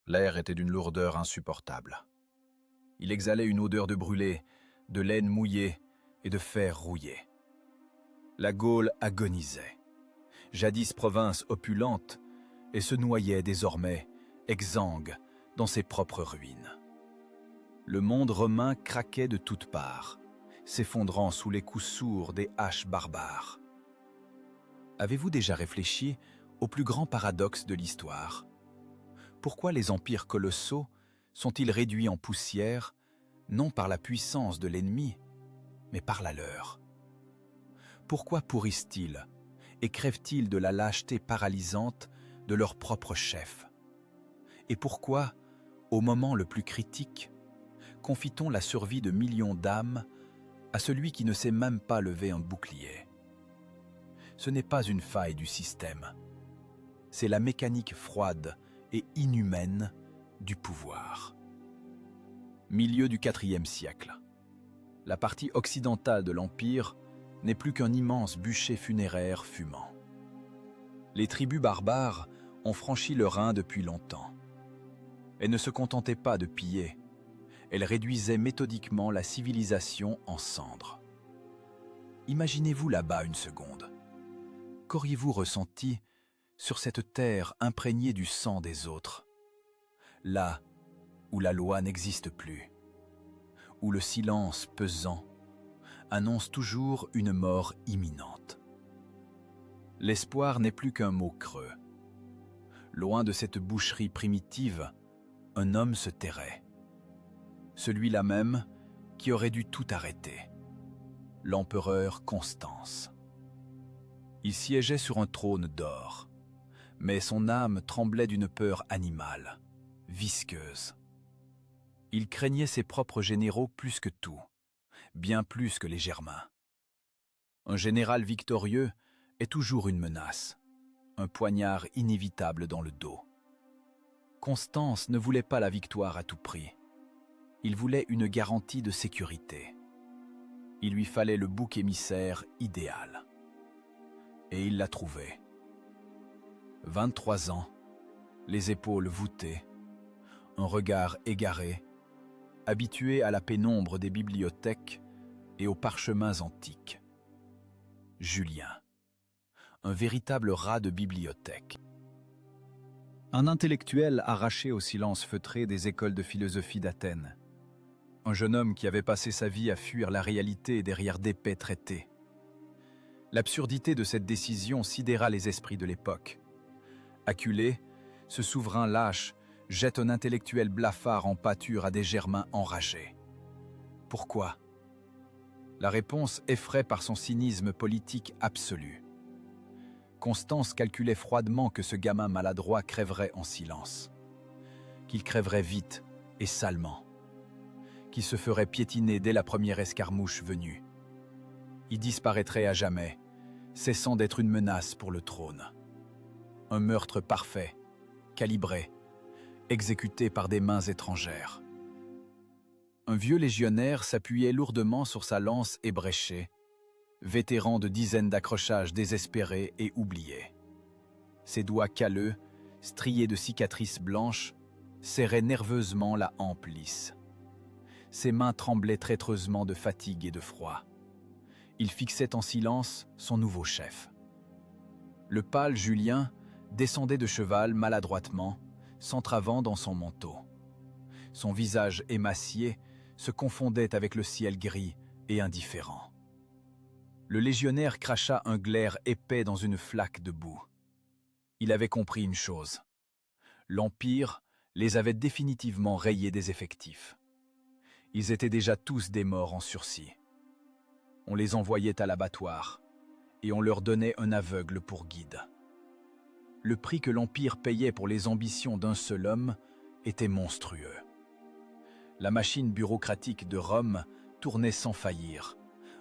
L'air était d'une lourdeur insupportable. Il exhalait une odeur de brûlé, de laine mouillée et de fer rouillé. La Gaule agonisait, jadis province opulente, et se noyait désormais, exsangue, dans ses propres ruines. Le monde romain craquait de toutes parts, s'effondrant sous les coups sourds des haches barbares. Avez-vous déjà réfléchi au plus grand paradoxe de l'histoire? Pourquoi les empires colossaux sont-ils réduits en poussière, non par la puissance de l'ennemi, mais par la leur? Pourquoi pourrissent-ils et crèvent-ils de la lâcheté paralysante de leur propre chef? Et pourquoi, au moment le plus critique, confie-t-on la survie de millions d'âmes à celui qui ne sait même pas lever un bouclier? Ce n'est pas une faille du système, c'est la mécanique froide et inhumaine du pouvoir. Milieu du IVe siècle. La partie occidentale de l'Empire n'est plus qu'un immense bûcher funéraire fumant. Les tribus barbares ont franchi le Rhin depuis longtemps. Elles ne se contentaient pas de piller, elles réduisaient méthodiquement la civilisation en cendres. Imaginez-vous là-bas une seconde. Qu'auriez-vous ressenti sur cette terre imprégnée du sang des autres, là où la loi n'existe plus, où le silence pesant annonce toujours une mort imminente? L'espoir n'est plus qu'un mot creux. Loin de cette boucherie primitive, un homme se tairait. Celui-là même qui aurait dû tout arrêter, l'empereur Constance. Il siégeait sur un trône d'or, mais son âme tremblait d'une peur animale, visqueuse. Il craignait ses propres généraux plus que tout, bien plus que les Germains. Un général victorieux est toujours une menace, un poignard inévitable dans le dos. Constance ne voulait pas la victoire à tout prix. Il voulait une garantie de sécurité. Il lui fallait le bouc émissaire idéal. Et il l'a trouvé. 23 ans, les épaules voûtées, un regard égaré, habitué à la pénombre des bibliothèques et aux parchemins antiques. Julien, un véritable rat de bibliothèque. Un intellectuel arraché au silence feutré des écoles de philosophie d'Athènes. Un jeune homme qui avait passé sa vie à fuir la réalité derrière d'épais traités. L'absurdité de cette décision sidéra les esprits de l'époque. Acculé, ce souverain lâche jette un intellectuel blafard en pâture à des Germains enragés. Pourquoi? La réponse effraie par son cynisme politique absolu. Constance calculait froidement que ce gamin maladroit crèverait en silence, qu'il crèverait vite et salement, qu'il se ferait piétiner dès la première escarmouche venue. Il disparaîtrait à jamais, cessant d'être une menace pour le trône. Un meurtre parfait, calibré, exécuté par des mains étrangères. Un vieux légionnaire s'appuyait lourdement sur sa lance ébréchée, vétéran de dizaines d'accrochages désespérés et oubliés. Ses doigts calleux, striés de cicatrices blanches, serraient nerveusement la hampe lisse. Ses mains tremblaient traîtreusement de fatigue et de froid. Il fixait en silence son nouveau chef. Le pâle Julien descendait de cheval maladroitement, s'entravant dans son manteau. Son visage émacié se confondait avec le ciel gris et indifférent. Le légionnaire cracha un glaire épais dans une flaque de boue. Il avait compris une chose. L'Empire les avait définitivement rayés des effectifs. Ils étaient déjà tous des morts en sursis. On les envoyait à l'abattoir, et on leur donnait un aveugle pour guide. Le prix que l'Empire payait pour les ambitions d'un seul homme était monstrueux. La machine bureaucratique de Rome tournait sans faillir,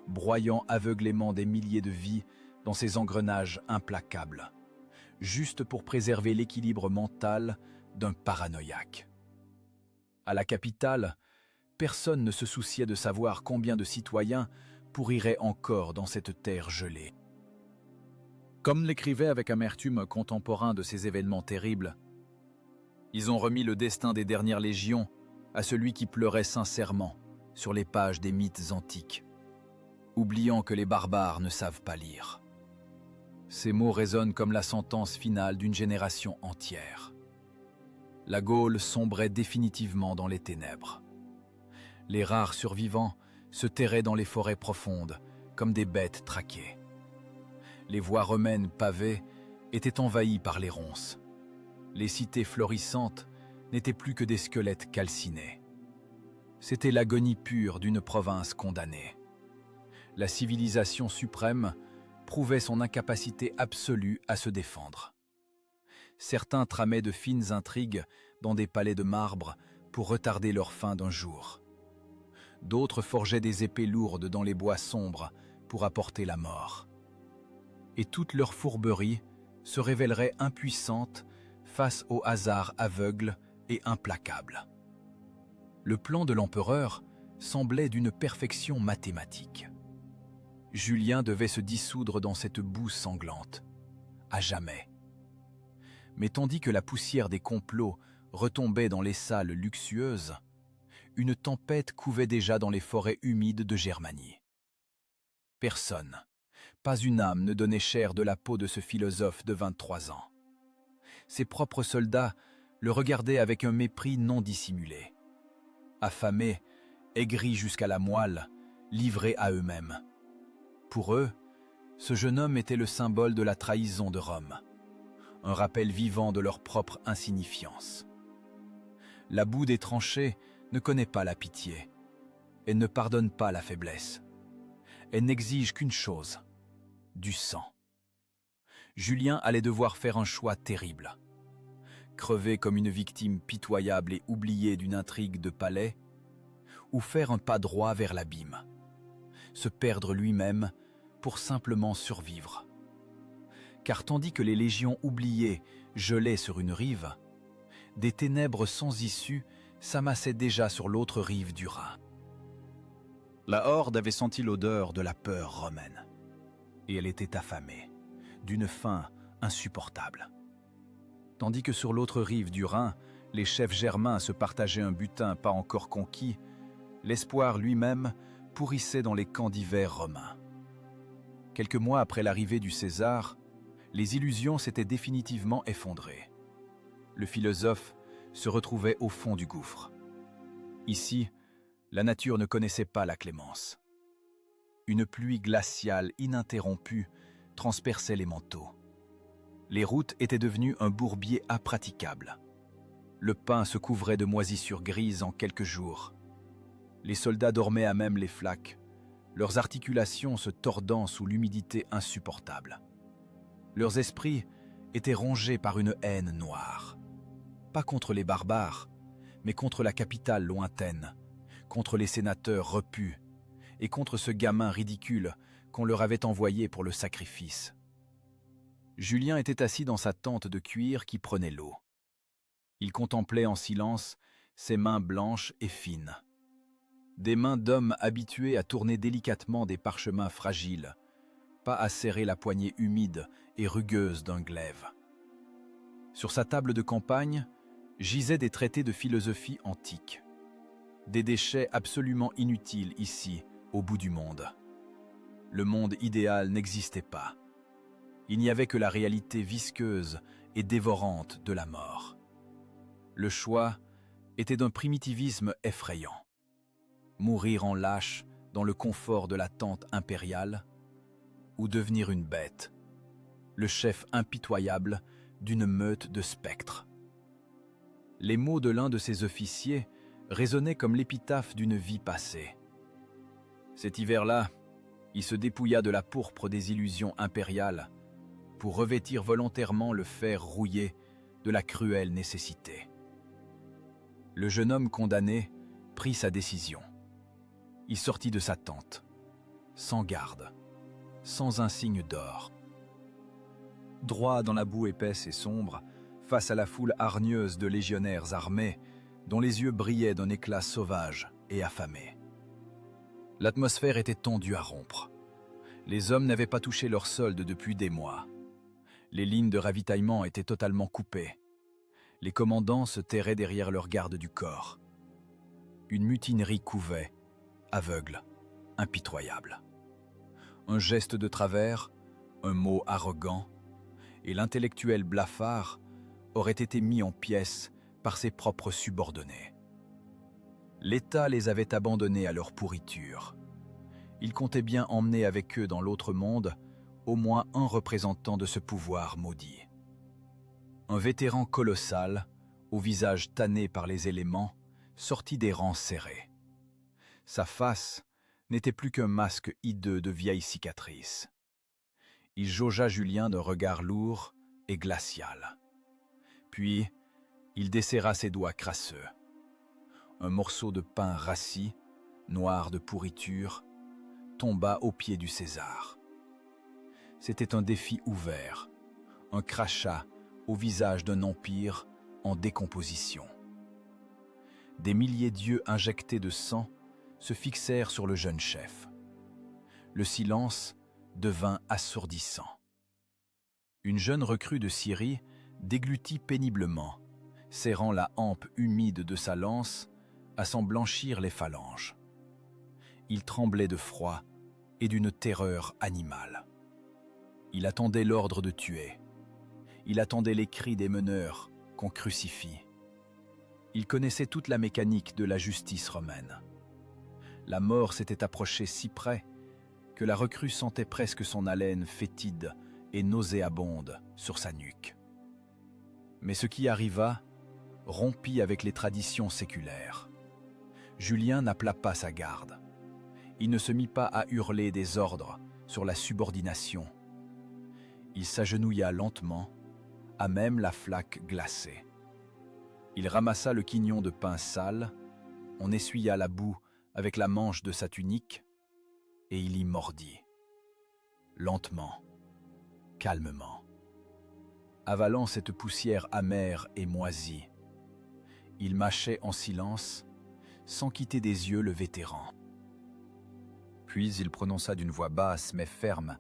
broyant aveuglément des milliers de vies dans ses engrenages implacables, juste pour préserver l'équilibre mental d'un paranoïaque. À la capitale, personne ne se souciait de savoir combien de citoyens pourriraient encore dans cette terre gelée. Comme l'écrivait avec amertume un contemporain de ces événements terribles, Ils ont remis le destin des dernières légions à celui qui pleurait sincèrement sur les pages des mythes antiques, oubliant que les barbares ne savent pas lire. Ces mots résonnent comme la sentence finale d'une génération entière. La Gaule sombrait définitivement dans les ténèbres. Les rares survivants se terraient dans les forêts profondes, comme des bêtes traquées. Les voies romaines pavées étaient envahies par les ronces. Les cités florissantes n'étaient plus que des squelettes calcinés. C'était l'agonie pure d'une province condamnée. La civilisation suprême prouvait son incapacité absolue à se défendre. Certains tramaient de fines intrigues dans des palais de marbre pour retarder leur fin d'un jour. D'autres forgeaient des épées lourdes dans les bois sombres pour apporter la mort. Et toute leur fourberie se révélerait impuissante face au hasard aveugle et implacable. Le plan de l'empereur semblait d'une perfection mathématique. Julien devait se dissoudre dans cette boue sanglante, à jamais. Mais tandis que la poussière des complots retombait dans les salles luxueuses, une tempête couvait déjà dans les forêts humides de Germanie. Personne, pas une âme ne donnait chair de la peau de ce philosophe de 23 ans. Ses propres soldats le regardaient avec un mépris non dissimulé. Affamés, aigris jusqu'à la moelle, livrés à eux-mêmes. Pour eux, ce jeune homme était le symbole de la trahison de Rome, un rappel vivant de leur propre insignifiance. La boue des tranchées ne connaît pas la pitié. Elle ne pardonne pas la faiblesse. Elle n'exige qu'une chose, du sang. Julien allait devoir faire un choix terrible. Crever comme une victime pitoyable et oubliée d'une intrigue de palais, ou faire un pas droit vers l'abîme, se perdre lui-même pour simplement survivre. Car tandis que les légions oubliées gelaient sur une rive, des ténèbres sans issue s'amassaient déjà sur l'autre rive du Rhin. La horde avait senti l'odeur de la peur romaine, et elle était affamée, d'une faim insupportable. Tandis que sur l'autre rive du Rhin, les chefs germains se partageaient un butin pas encore conquis, l'espoir lui-même pourrissait dans les camps d'hiver romains. Quelques mois après l'arrivée du César, les illusions s'étaient définitivement effondrées. Le philosophe se retrouvait au fond du gouffre. Ici, la nature ne connaissait pas la clémence. Une pluie glaciale ininterrompue transperçait les manteaux. Les routes étaient devenues un bourbier impraticable. Le pain se couvrait de moisissures grises en quelques jours. Les soldats dormaient à même les flaques, leurs articulations se tordant sous l'humidité insupportable. Leurs esprits étaient rongés par une haine noire. Pas contre les barbares, mais contre la capitale lointaine, contre les sénateurs repus, et contre ce gamin ridicule qu'on leur avait envoyé pour le sacrifice. Julien était assis dans sa tente de cuir qui prenait l'eau. Il contemplait en silence ses mains blanches et fines. Des mains d'homme habitués à tourner délicatement des parchemins fragiles, pas à serrer la poignée humide et rugueuse d'un glaive. Sur sa table de campagne gisaient des traités de philosophie antique, des déchets absolument inutiles ici, au bout du monde. Le monde idéal n'existait pas. Il n'y avait que la réalité visqueuse et dévorante de la mort. Le choix était d'un primitivisme effrayant. Mourir en lâche dans le confort de la tente impériale, ou devenir une bête, le chef impitoyable d'une meute de spectres. Les mots de l'un de ses officiers résonnaient comme l'épitaphe d'une vie passée. Cet hiver-là, il se dépouilla de la pourpre des illusions impériales pour revêtir volontairement le fer rouillé de la cruelle nécessité. Le jeune homme condamné prit sa décision. Il sortit de sa tente, sans garde, sans un signe d'or. Droit dans la boue épaisse et sombre, face à la foule hargneuse de légionnaires armés, dont les yeux brillaient d'un éclat sauvage et affamé. L'atmosphère était tendue à rompre. Les hommes n'avaient pas touché leur solde depuis des mois. Les lignes de ravitaillement étaient totalement coupées. Les commandants se terraient derrière leurs gardes du corps. Une mutinerie couvait, aveugle, impitoyable. Un geste de travers, un mot arrogant, et l'intellectuel blafard aurait été mis en pièces par ses propres subordonnés. L'État les avait abandonnés à leur pourriture. Ils comptaient bien emmener avec eux dans l'autre monde au moins un représentant de ce pouvoir maudit. Un vétéran colossal, au visage tanné par les éléments, sortit des rangs serrés. Sa face n'était plus qu'un masque hideux de vieilles cicatrices. Il jaugea Julien d'un regard lourd et glacial. Puis, il desserra ses doigts crasseux. Un morceau de pain rassis, noir de pourriture, tomba aux pieds du César. C'était un défi ouvert, un crachat au visage d'un empire en décomposition. Des milliers d'yeux injectés de sang se fixèrent sur le jeune chef. Le silence devint assourdissant. Une jeune recrue de Syrie déglutit péniblement, serrant la hampe humide de sa lance à s'en blanchir les phalanges. Il tremblait de froid et d'une terreur animale. Il attendait l'ordre de tuer. Il attendait les cris des meneurs qu'on crucifie. Il connaissait toute la mécanique de la justice romaine. La mort s'était approchée si près que la recrue sentait presque son haleine fétide et nauséabonde sur sa nuque. Mais ce qui arriva rompit avec les traditions séculaires. Julien n'appela pas sa garde. Il ne se mit pas à hurler des ordres sur la subordination. Il s'agenouilla lentement, à même la flaque glacée. Il ramassa le quignon de pain sale, on essuya la boue avec la manche de sa tunique, et il y mordit. Lentement, calmement. Avalant cette poussière amère et moisie, il mâchait en silence, sans quitter des yeux le vétéran. Puis il prononça d'une voix basse mais ferme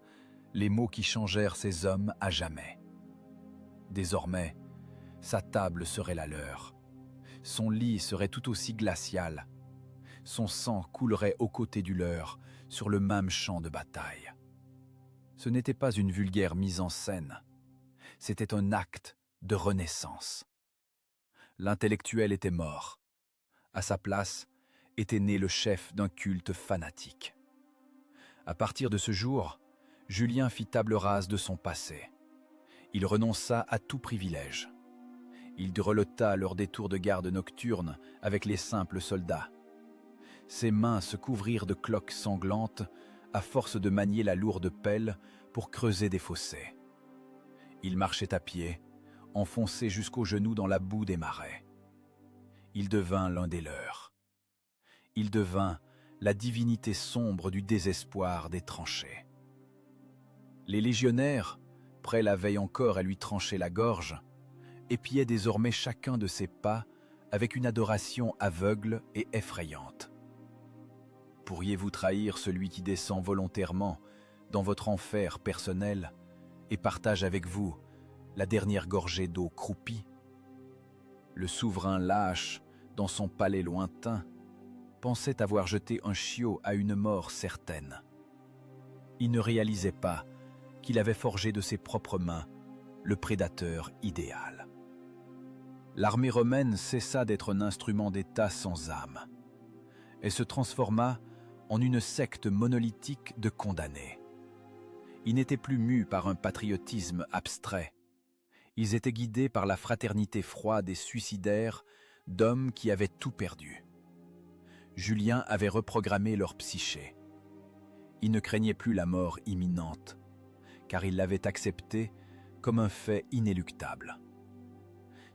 les mots qui changèrent ces hommes à jamais. Désormais, sa table serait la leur. Son lit serait tout aussi glacial. Son sang coulerait aux côtés du leur sur le même champ de bataille. Ce n'était pas une vulgaire mise en scène. C'était un acte de renaissance. L'intellectuel était mort. À sa place était né le chef d'un culte fanatique. À partir de ce jour, Julien fit table rase de son passé. Il renonça à tout privilège. Il grelotta lors des tours de garde nocturnes avec les simples soldats. Ses mains se couvrirent de cloques sanglantes à force de manier la lourde pelle pour creuser des fossés. Il marchait à pied, enfoncé jusqu'aux genoux dans la boue des marais. Il devint l'un des leurs. Il devint la divinité sombre du désespoir des tranchées. Les légionnaires, prêts la veille encore à lui trancher la gorge, épiaient désormais chacun de ses pas avec une adoration aveugle et effrayante. Pourriez-vous trahir celui qui descend volontairement dans votre enfer personnel et partage avec vous la dernière gorgée d'eau croupie? Le souverain lâche, dans son palais lointain, pensait avoir jeté un chiot à une mort certaine. Il ne réalisait pas qu'il avait forgé de ses propres mains le prédateur idéal. L'armée romaine cessa d'être un instrument d'État sans âme. Elle se transforma en une secte monolithique de condamnés. Ils n'étaient plus mus par un patriotisme abstrait. Ils étaient guidés par la fraternité froide et suicidaire d'hommes qui avaient tout perdu. Julien avait reprogrammé leur psyché. Ils ne craignaient plus la mort imminente, car ils l'avaient acceptée comme un fait inéluctable.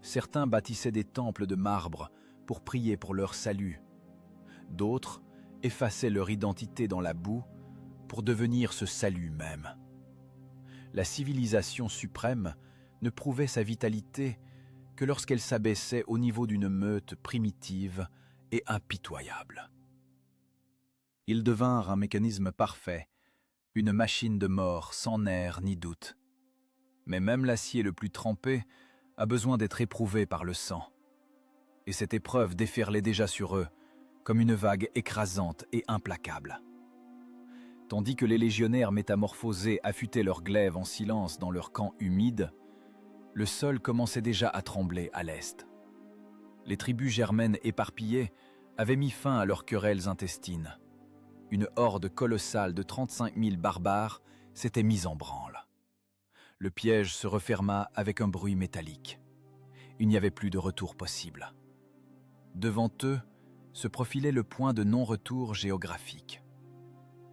Certains bâtissaient des temples de marbre pour prier pour leur salut. D'autres effaçaient leur identité dans la boue pour devenir ce salut même. La civilisation suprême ne prouvait sa vitalité que lorsqu'elle s'abaissait au niveau d'une meute primitive et impitoyable. Ils devinrent un mécanisme parfait, une machine de mort sans nerfs ni doute. Mais même l'acier le plus trempé a besoin d'être éprouvé par le sang. Et cette épreuve déferlait déjà sur eux, comme une vague écrasante et implacable. Tandis que les légionnaires métamorphosés affûtaient leurs glaives en silence dans leur camp humide, le sol commençait déjà à trembler à l'est. Les tribus germaines éparpillées avaient mis fin à leurs querelles intestines. Une horde colossale de 35 000 barbares s'était mise en branle. Le piège se referma avec un bruit métallique. Il n'y avait plus de retour possible. Devant eux se profilait le point de non-retour géographique.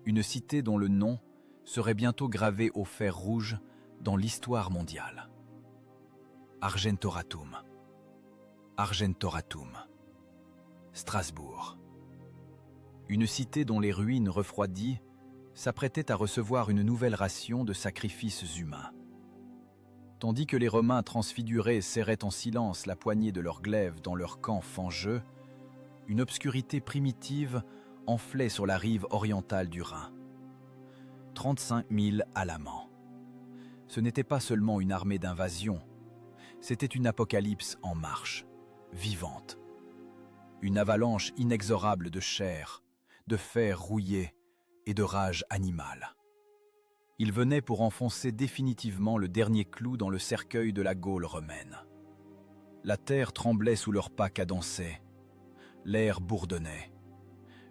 Une cité dont le nom serait bientôt gravé au fer rouge dans l'histoire mondiale. Argentoratum. Argentoratum. Strasbourg. Une cité dont les ruines refroidies s'apprêtaient à recevoir une nouvelle ration de sacrifices humains. Tandis que les Romains transfigurés serraient en silence la poignée de leurs glaives dans leur camp fangeux, une obscurité primitive enflait sur la rive orientale du Rhin. 35 000 Alamans. Ce n'était pas seulement une armée d'invasion, c'était une apocalypse en marche, vivante. Une avalanche inexorable de chair, de fer rouillé et de rage animale. Ils venaient pour enfoncer définitivement le dernier clou dans le cercueil de la Gaule romaine. La terre tremblait sous leurs pas cadencés, l'air bourdonnait,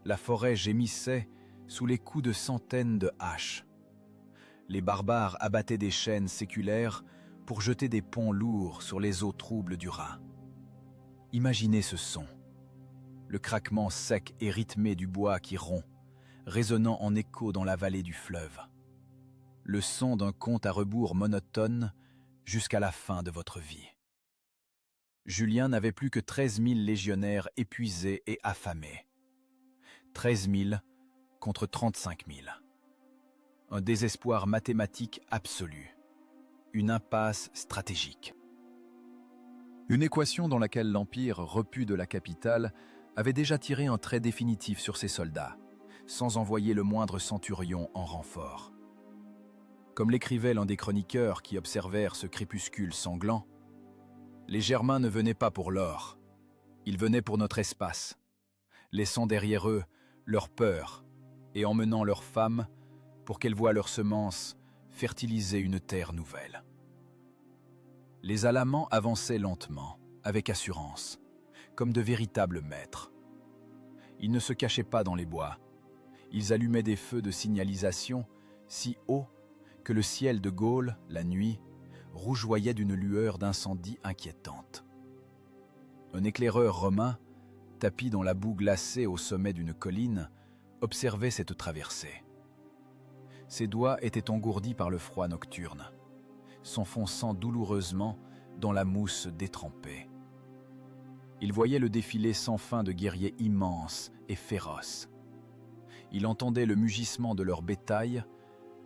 la forêt gémissait sous les coups de centaines de haches. Les barbares abattaient des chaînes séculaires pour jeter des ponts lourds sur les eaux troubles du Rhin. Imaginez ce son, le craquement sec et rythmé du bois qui rompt, résonnant en écho dans la vallée du fleuve. Le son d'un compte à rebours monotone jusqu'à la fin de votre vie. Julien n'avait plus que 13 000 légionnaires épuisés et affamés. 13 000 contre 35 000. Un désespoir mathématique absolu. Une impasse stratégique. Une équation dans laquelle l'Empire, repu de la capitale, avait déjà tiré un trait définitif sur ses soldats, sans envoyer le moindre centurion en renfort. Comme l'écrivait l'un des chroniqueurs qui observèrent ce crépuscule sanglant, les Germains ne venaient pas pour l'or, ils venaient pour notre espace, laissant derrière eux leur peur et emmenant leurs femmes pour qu'elles voient leurs semences fertiliser une terre nouvelle. Les Alamans avançaient lentement, avec assurance, comme de véritables maîtres. Ils ne se cachaient pas dans les bois, ils allumaient des feux de signalisation si hauts que le ciel de Gaule, la nuit, rougeoyait d'une lueur d'incendie inquiétante. Un éclaireur romain, tapi dans la boue glacée au sommet d'une colline, observait cette traversée. Ses doigts étaient engourdis par le froid nocturne, s'enfonçant douloureusement dans la mousse détrempée. Il voyait le défilé sans fin de guerriers immenses et féroces. Il entendait le mugissement de leur bétail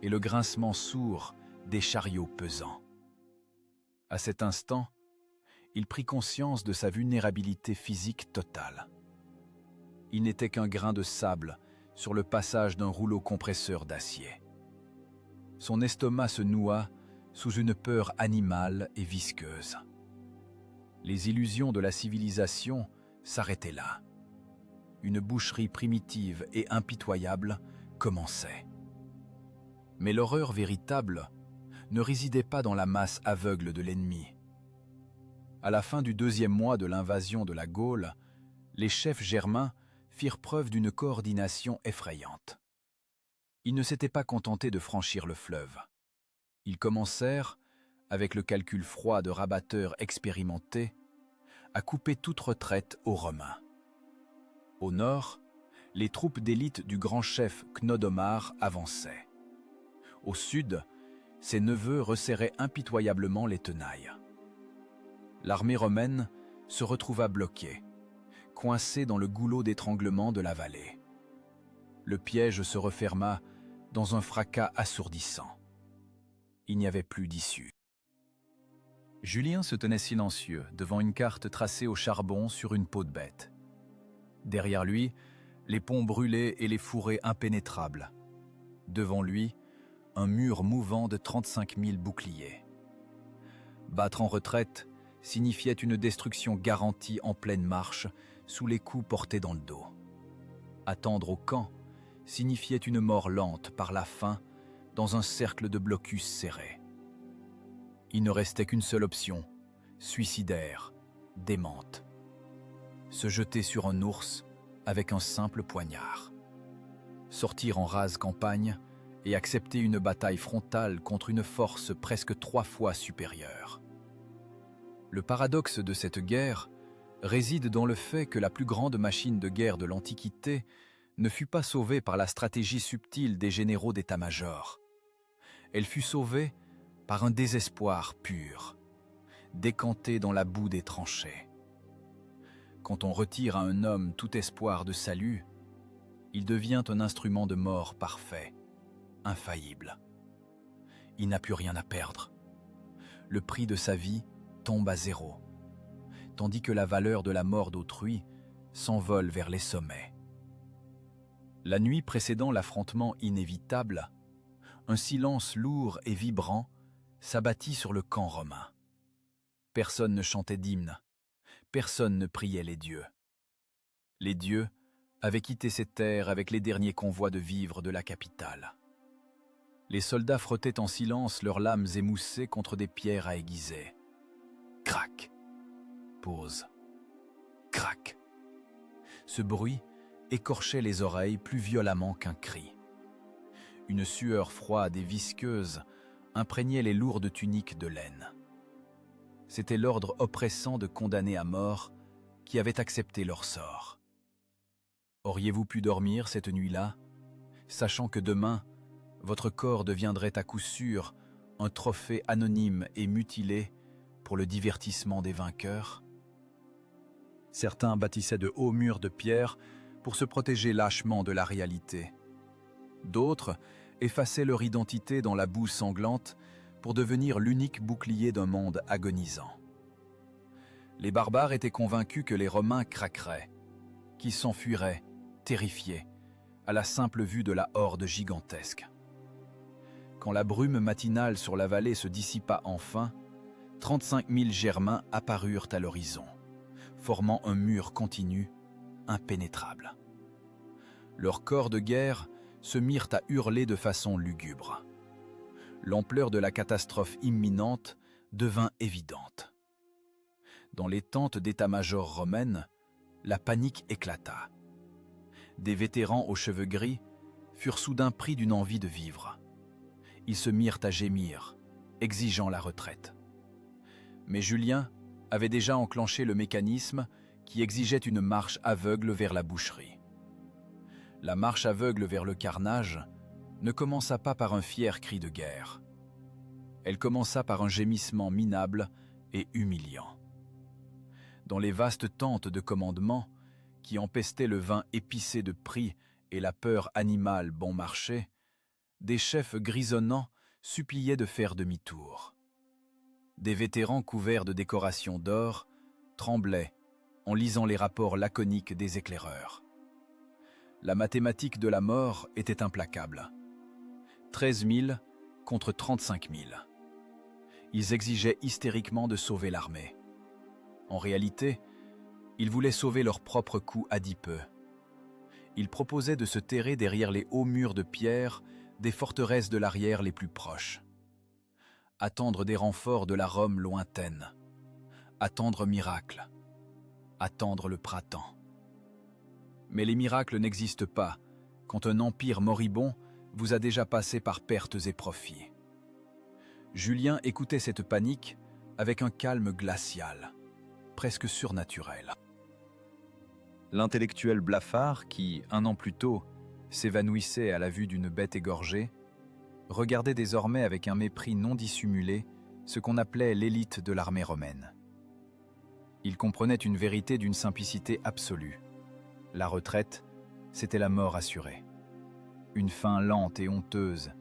et le grincement sourd des chariots pesants. À cet instant, il prit conscience de sa vulnérabilité physique totale. Il n'était qu'un grain de sable sur le passage d'un rouleau compresseur d'acier. Son estomac se noua sous une peur animale et visqueuse. Les illusions de la civilisation s'arrêtaient là. Une boucherie primitive et impitoyable commençait. Mais l'horreur véritable ne résidait pas dans la masse aveugle de l'ennemi. À la fin du 2e mois de l'invasion de la Gaule, les chefs germains firent preuve d'une coordination effrayante. Ils ne s'étaient pas contentés de franchir le fleuve. Ils commencèrent, avec le calcul froid de rabatteurs expérimentés, à couper toute retraite aux Romains. Au nord, les troupes d'élite du grand chef Cnodomar avançaient. Au sud, ses neveux resserraient impitoyablement les tenailles. L'armée romaine se retrouva bloquée, coincée dans le goulot d'étranglement de la vallée. Le piège se referma dans un fracas assourdissant. Il n'y avait plus d'issue. Julien se tenait silencieux devant une carte tracée au charbon sur une peau de bête. Derrière lui, les ponts brûlés et les fourrés impénétrables. Devant lui, un mur mouvant de 35 000 boucliers. Battre en retraite, signifiait une destruction garantie en pleine marche, sous les coups portés dans le dos. Attendre au camp signifiait une mort lente par la faim dans un cercle de blocus serré. Il ne restait qu'une seule option, suicidaire, démente. Se jeter sur un ours avec un simple poignard. Sortir en rase campagne et accepter une bataille frontale contre une force presque 3 fois supérieure. Le paradoxe de cette guerre réside dans le fait que la plus grande machine de guerre de l'Antiquité ne fut pas sauvée par la stratégie subtile des généraux d'état-major. Elle fut sauvée par un désespoir pur, décanté dans la boue des tranchées. Quand on retire à un homme tout espoir de salut, il devient un instrument de mort parfait, infaillible. Il n'a plus rien à perdre. Le prix de sa vie tombe à zéro, tandis que la valeur de la mort d'autrui s'envole vers les sommets. La nuit précédant l'affrontement inévitable, un silence lourd et vibrant s'abattit sur le camp romain. Personne ne chantait d'hymne, personne ne priait les dieux. Les dieux avaient quitté ces terres avec les derniers convois de vivres de la capitale. Les soldats frottaient en silence leurs lames émoussées contre des pierres à aiguiser. Crac, pause, crac. Ce bruit écorchait les oreilles plus violemment qu'un cri. Une sueur froide et visqueuse imprégnait les lourdes tuniques de laine. C'était l'ordre oppressant de condamnés à mort qui avait accepté leur sort. Auriez-vous pu dormir cette nuit-là, sachant que demain, votre corps deviendrait à coup sûr un trophée anonyme et mutilé pour le divertissement des vainqueurs? Certains bâtissaient de hauts murs de pierre pour se protéger lâchement de la réalité. D'autres effaçaient leur identité dans la boue sanglante pour devenir l'unique bouclier d'un monde agonisant. Les barbares étaient convaincus que les Romains craqueraient, qu'ils s'enfuiraient, terrifiés, à la simple vue de la horde gigantesque. Quand la brume matinale sur la vallée se dissipa enfin, 35 000 Germains apparurent à l'horizon, formant un mur continu, impénétrable. Leurs corps de guerre se mirent à hurler de façon lugubre. L'ampleur de la catastrophe imminente devint évidente. Dans les tentes d'état-major romaines, la panique éclata. Des vétérans aux cheveux gris furent soudain pris d'une envie de vivre. Ils se mirent à gémir, exigeant la retraite. Mais Julien avait déjà enclenché le mécanisme qui exigeait une marche aveugle vers la boucherie. La marche aveugle vers le carnage ne commença pas par un fier cri de guerre. Elle commença par un gémissement minable et humiliant. Dans les vastes tentes de commandement, qui empestaient le vin épicé de prix et la peur animale bon marché, des chefs grisonnants suppliaient de faire demi-tour. Des vétérans couverts de décorations d'or tremblaient en lisant les rapports laconiques des éclaireurs. La mathématique de la mort était implacable. 13 000 contre 35 000. Ils exigeaient hystériquement de sauver l'armée. En réalité, ils voulaient sauver leur propre coup adipeux. Ils proposaient de se terrer derrière les hauts murs de pierre des forteresses de l'arrière les plus proches. Attendre des renforts de la Rome lointaine. Attendre miracle. Attendre le printemps. Mais les miracles n'existent pas quand un empire moribond vous a déjà passé par pertes et profits. Julien écoutait cette panique avec un calme glacial, presque surnaturel. L'intellectuel blafard qui, 1 an plus tôt, s'évanouissait à la vue d'une bête égorgée, regardait désormais avec un mépris non dissimulé ce qu'on appelait l'élite de l'armée romaine. Il comprenait une vérité d'une simplicité absolue. La retraite, c'était la mort assurée. Une fin lente et honteuse,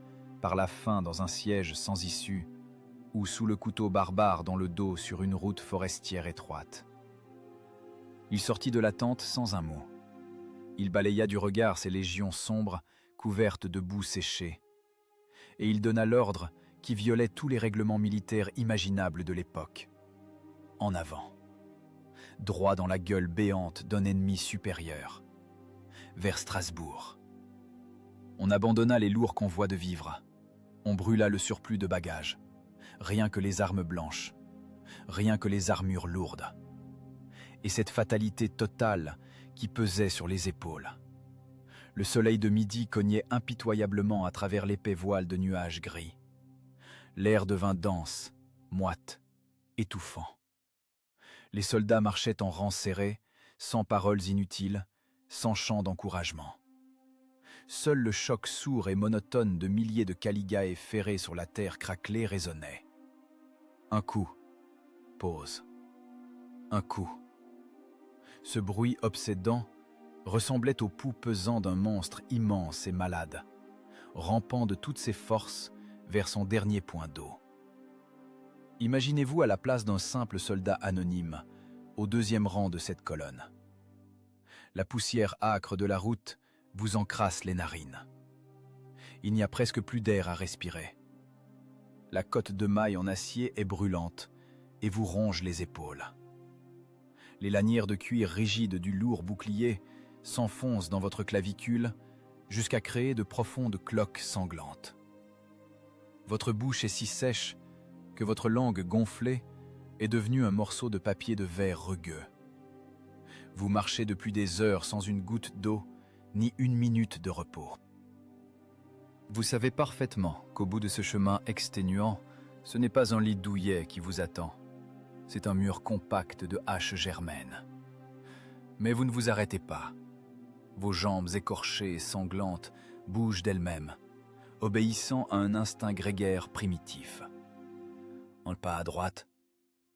par la faim dans un siège sans issue, ou sous le couteau barbare dans le dos sur une route forestière étroite. Il sortit de la tente sans un mot. Il balaya du regard ces légions sombres, couvertes de boue séchée. Et il donna l'ordre qui violait tous les règlements militaires imaginables de l'époque. en avant, droit dans la gueule béante d'un ennemi supérieur, vers Strasbourg. On abandonna les lourds convois de vivres, on brûla le surplus de bagages, rien que les armes blanches, rien que les armures lourdes. Et cette fatalité totale qui pesait sur les épaules. Le soleil de midi cognait impitoyablement à travers l'épais voile de nuages gris. L'air devint dense, moite, étouffant. Les soldats marchaient en rangs serrés, sans paroles inutiles, sans chants d'encouragement. Seul le choc sourd et monotone de milliers de caligae ferrés sur la terre craquelée résonnait. Un coup, pause. Un coup. Ce bruit obsédant ressemblait au pouls pesant d'un monstre immense et malade, rampant de toutes ses forces vers son dernier point d'eau. Imaginez-vous à la place d'un simple soldat anonyme, au deuxième rang de cette colonne. La poussière âcre de la route vous encrasse les narines. Il n'y a presque plus d'air à respirer. La cotte de maille en acier est brûlante et vous ronge les épaules. Les lanières de cuir rigides du lourd bouclier s'enfoncent dans votre clavicule jusqu'à créer de profondes cloques sanglantes. Votre bouche est si sèche que votre langue gonflée est devenue un morceau de papier de verre rugueux. Vous marchez depuis des heures sans une goutte d'eau ni une minute de repos. Vous savez parfaitement qu'au bout de ce chemin exténuant, ce n'est pas un lit douillet qui vous attend. C'est un mur compact de haches germaines. Mais vous ne vous arrêtez pas. Vos jambes écorchées et sanglantes bougent d'elles-mêmes, obéissant à un instinct grégaire primitif. Un pas à droite,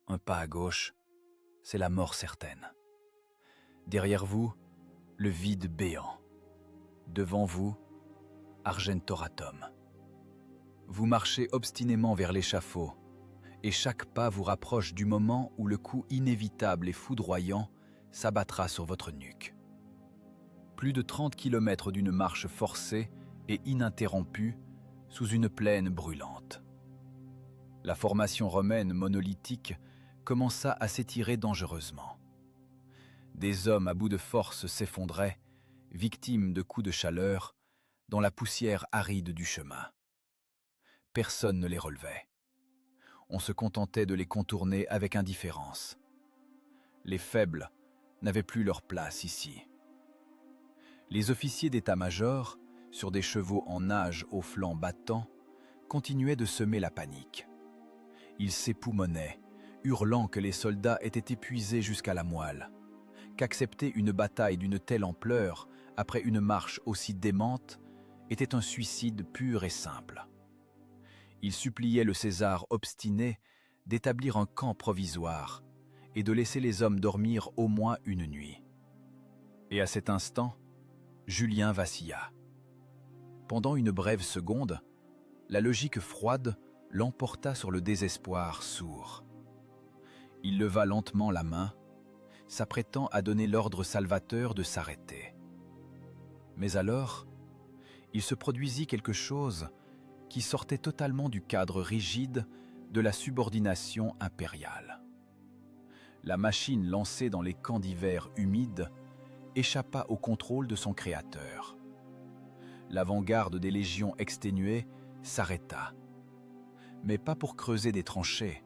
un pas à gauche, c'est la mort certaine. Derrière vous, le vide béant. Devant vous, Argentoratum. Vous marchez obstinément vers l'échafaud, et chaque pas vous rapproche du moment où le coup inévitable et foudroyant s'abattra sur votre nuque. Plus de 30 kilomètres d'une marche forcée et ininterrompue sous une plaine brûlante. La formation romaine monolithique commença à s'étirer dangereusement. Des hommes à bout de force s'effondraient, victimes de coups de chaleur, dans la poussière aride du chemin. Personne ne les relevait. On se contentait de les contourner avec indifférence. Les faibles n'avaient plus leur place ici. Les officiers d'état-major, sur des chevaux en nage aux flancs battants, continuaient de semer la panique. Ils s'époumonaient, hurlant que les soldats étaient épuisés jusqu'à la moelle, qu'accepter une bataille d'une telle ampleur après une marche aussi démente était un suicide pur et simple. Ils suppliaient le César obstiné d'établir un camp provisoire et de laisser les hommes dormir au moins une nuit. Et à cet instant, Julien vacilla. Pendant une brève seconde, la logique froide l'emporta sur le désespoir sourd. Il leva lentement la main, s'apprêtant à donner l'ordre salvateur de s'arrêter. Mais alors, il se produisit quelque chose qui sortait totalement du cadre rigide de la subordination impériale. La machine lancée dans les camps d'hiver humides échappa au contrôle de son créateur. L'avant-garde des légions exténuées s'arrêta, mais pas pour creuser des tranchées.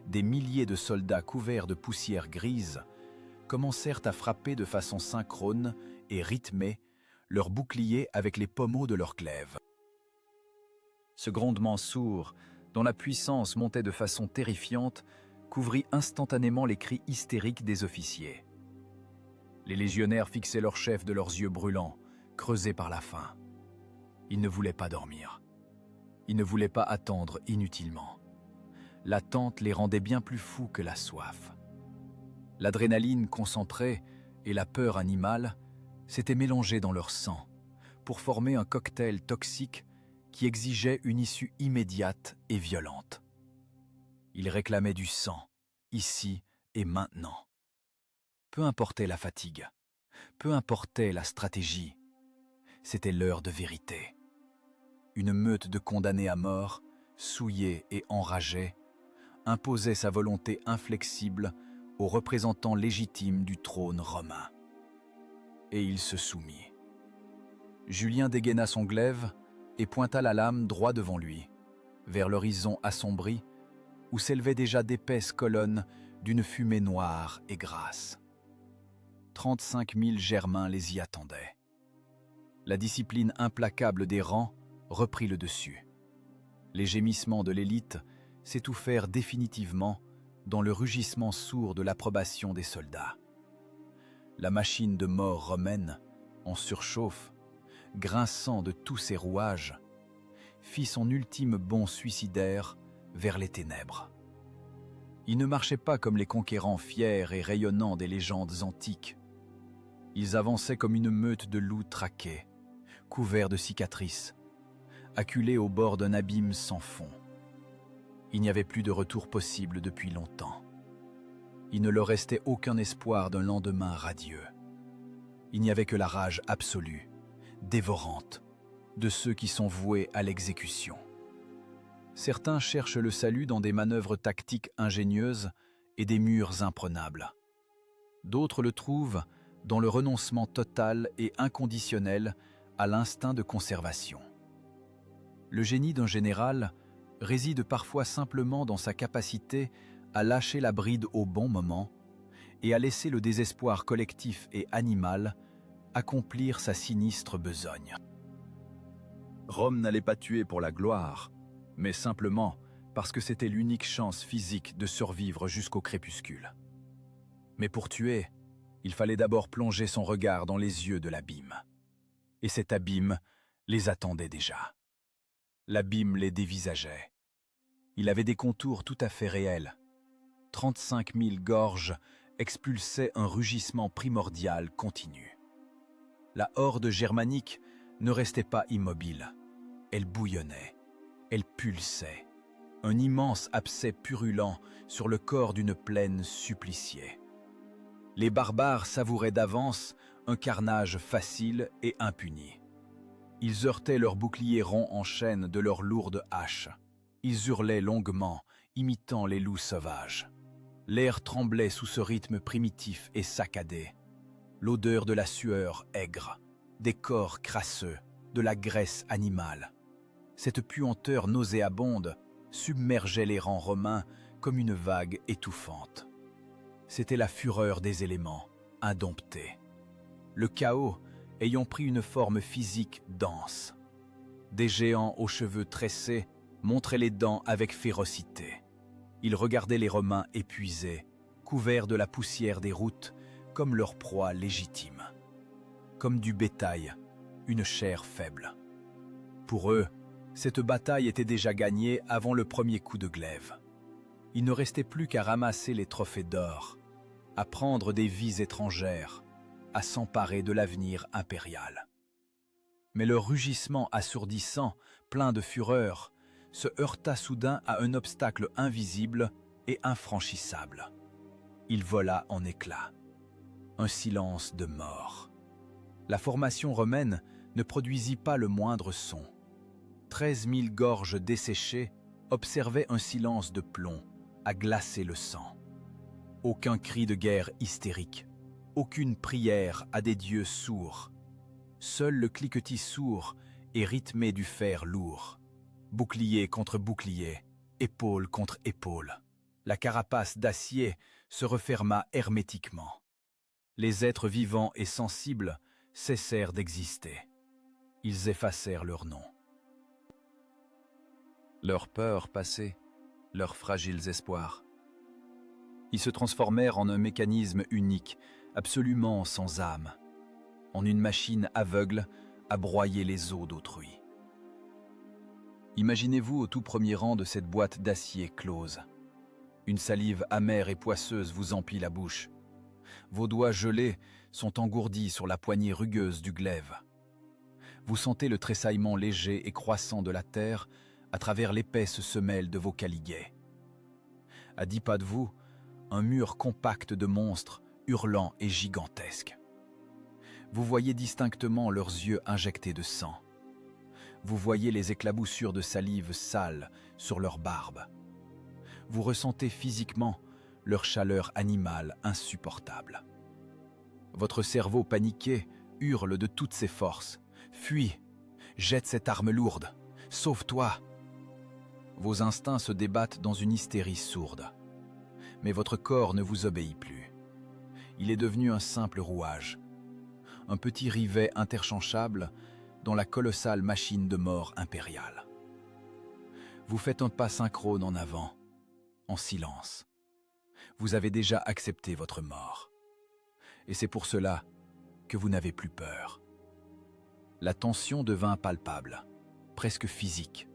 Des milliers de soldats couverts de poussière grise commencèrent à frapper de façon synchrone et rythmée leurs boucliers avec les pommeaux de leurs glaives. Ce grondement sourd, dont la puissance montait de façon terrifiante, couvrit instantanément les cris hystériques des officiers. Les légionnaires fixaient leur chef de leurs yeux brûlants, creusés par la faim. Ils ne voulaient pas dormir. Ils ne voulaient pas attendre inutilement. L'attente les rendait bien plus fous que la soif. L'adrénaline concentrée et la peur animale s'étaient mélangées dans leur sang pour former un cocktail toxique qui exigeait une issue immédiate et violente. Ils réclamaient du sang, ici et maintenant. Peu importait la fatigue, peu importait la stratégie, c'était l'heure de vérité. Une meute de condamnés à mort, souillés et enragés, imposait sa volonté inflexible aux représentants légitimes du trône romain. Et il se soumit. Julien dégaina son glaive et pointa la lame droit devant lui, vers l'horizon assombri, où s'élevaient déjà d'épaisses colonnes d'une fumée noire et grasse. 35 000 Germains les y attendaient. La discipline implacable des rangs reprit le dessus. Les gémissements de l'élite s'étouffèrent définitivement dans le rugissement sourd de l'approbation des soldats. La machine de mort romaine, en surchauffe, grinçant de tous ses rouages, fit son ultime bond suicidaire vers les ténèbres. Ils ne marchaient pas comme les conquérants fiers et rayonnants des légendes antiques. Ils avançaient comme une meute de loups traqués, couverts de cicatrices, acculés au bord d'un abîme sans fond. Il n'y avait plus de retour possible depuis longtemps. Il ne leur restait aucun espoir d'un lendemain radieux. Il n'y avait que la rage absolue, dévorante, de ceux qui sont voués à l'exécution. Certains cherchent le salut dans des manœuvres tactiques ingénieuses et des murs imprenables. D'autres le trouvent dans le renoncement total et inconditionnel à l'instinct de conservation. Le génie d'un général réside parfois simplement dans sa capacité à lâcher la bride au bon moment et à laisser le désespoir collectif et animal accomplir sa sinistre besogne. Rome n'allait pas tuer pour la gloire, mais simplement parce que c'était l'unique chance physique de survivre jusqu'au crépuscule. Mais pour tuer, il fallait d'abord plonger son regard dans les yeux de l'abîme. Et cet abîme les attendait déjà. L'abîme les dévisageait. Il avait des contours tout à fait réels. 35 000 gorges expulsaient un rugissement primordial continu. La horde germanique ne restait pas immobile. Elle bouillonnait, elle pulsait. Un immense abcès purulent sur le corps d'une plaine suppliciée. Les barbares savouraient d'avance un carnage facile et impuni. Ils heurtaient leurs boucliers ronds en chaîne de leurs lourdes haches. Ils hurlaient longuement, imitant les loups sauvages. L'air tremblait sous ce rythme primitif et saccadé. L'odeur de la sueur aigre, des corps crasseux, de la graisse animale. Cette puanteur nauséabonde submergeait les rangs romains comme une vague étouffante. C'était la fureur des éléments, indomptés. Le chaos ayant pris une forme physique dense. Des géants aux cheveux tressés montraient les dents avec férocité. Ils regardaient les Romains épuisés, couverts de la poussière des routes, comme leur proie légitime. Comme du bétail, une chair faible. Pour eux, cette bataille était déjà gagnée avant le premier coup de glaive. Il ne restait plus qu'à ramasser les trophées d'or, à prendre des vies étrangères, à s'emparer de l'avenir impérial. Mais leur rugissement assourdissant, plein de fureur, se heurta soudain à un obstacle invisible et infranchissable. Il vola en éclats. Un silence de mort. La formation romaine ne produisit pas le moindre son. 13 000 gorges desséchées observaient un silence de plomb, à glacer le sang. Aucun cri de guerre hystérique, aucune prière à des dieux sourds. Seul le cliquetis sourd et rythmé du fer lourd. Bouclier contre bouclier, épaule contre épaule. La carapace d'acier se referma hermétiquement. Les êtres vivants et sensibles cessèrent d'exister. Ils effacèrent leur nom. Leurs peurs passées, leurs fragiles espoirs. Ils se transformèrent en un mécanisme unique, absolument sans âme, en une machine aveugle à broyer les os d'autrui. Imaginez-vous au tout premier rang de cette boîte d'acier close. Une salive amère et poisseuse vous emplit la bouche. Vos doigts gelés sont engourdis sur la poignée rugueuse du glaive. Vous sentez le tressaillement léger et croissant de la terre à travers l'épaisse semelle de vos caliguets. À 10 pas de vous, un mur compact de monstres hurlants et gigantesques. Vous voyez distinctement leurs yeux injectés de sang. Vous voyez les éclaboussures de salive sale sur leurs barbes. vous ressentez physiquement leur chaleur animale insupportable. Votre cerveau paniqué hurle de toutes ses forces. « Fuis, jette cette arme lourde, sauve-toi !» Vos instincts se débattent dans une hystérie sourde. Mais votre corps ne vous obéit plus. Il est devenu un simple rouage, un petit rivet interchangeable dans la colossale machine de mort impériale. Vous faites un pas synchrone en avant, en silence. Vous avez déjà accepté votre mort. Et c'est pour cela que vous n'avez plus peur. La tension devint palpable, presque physique.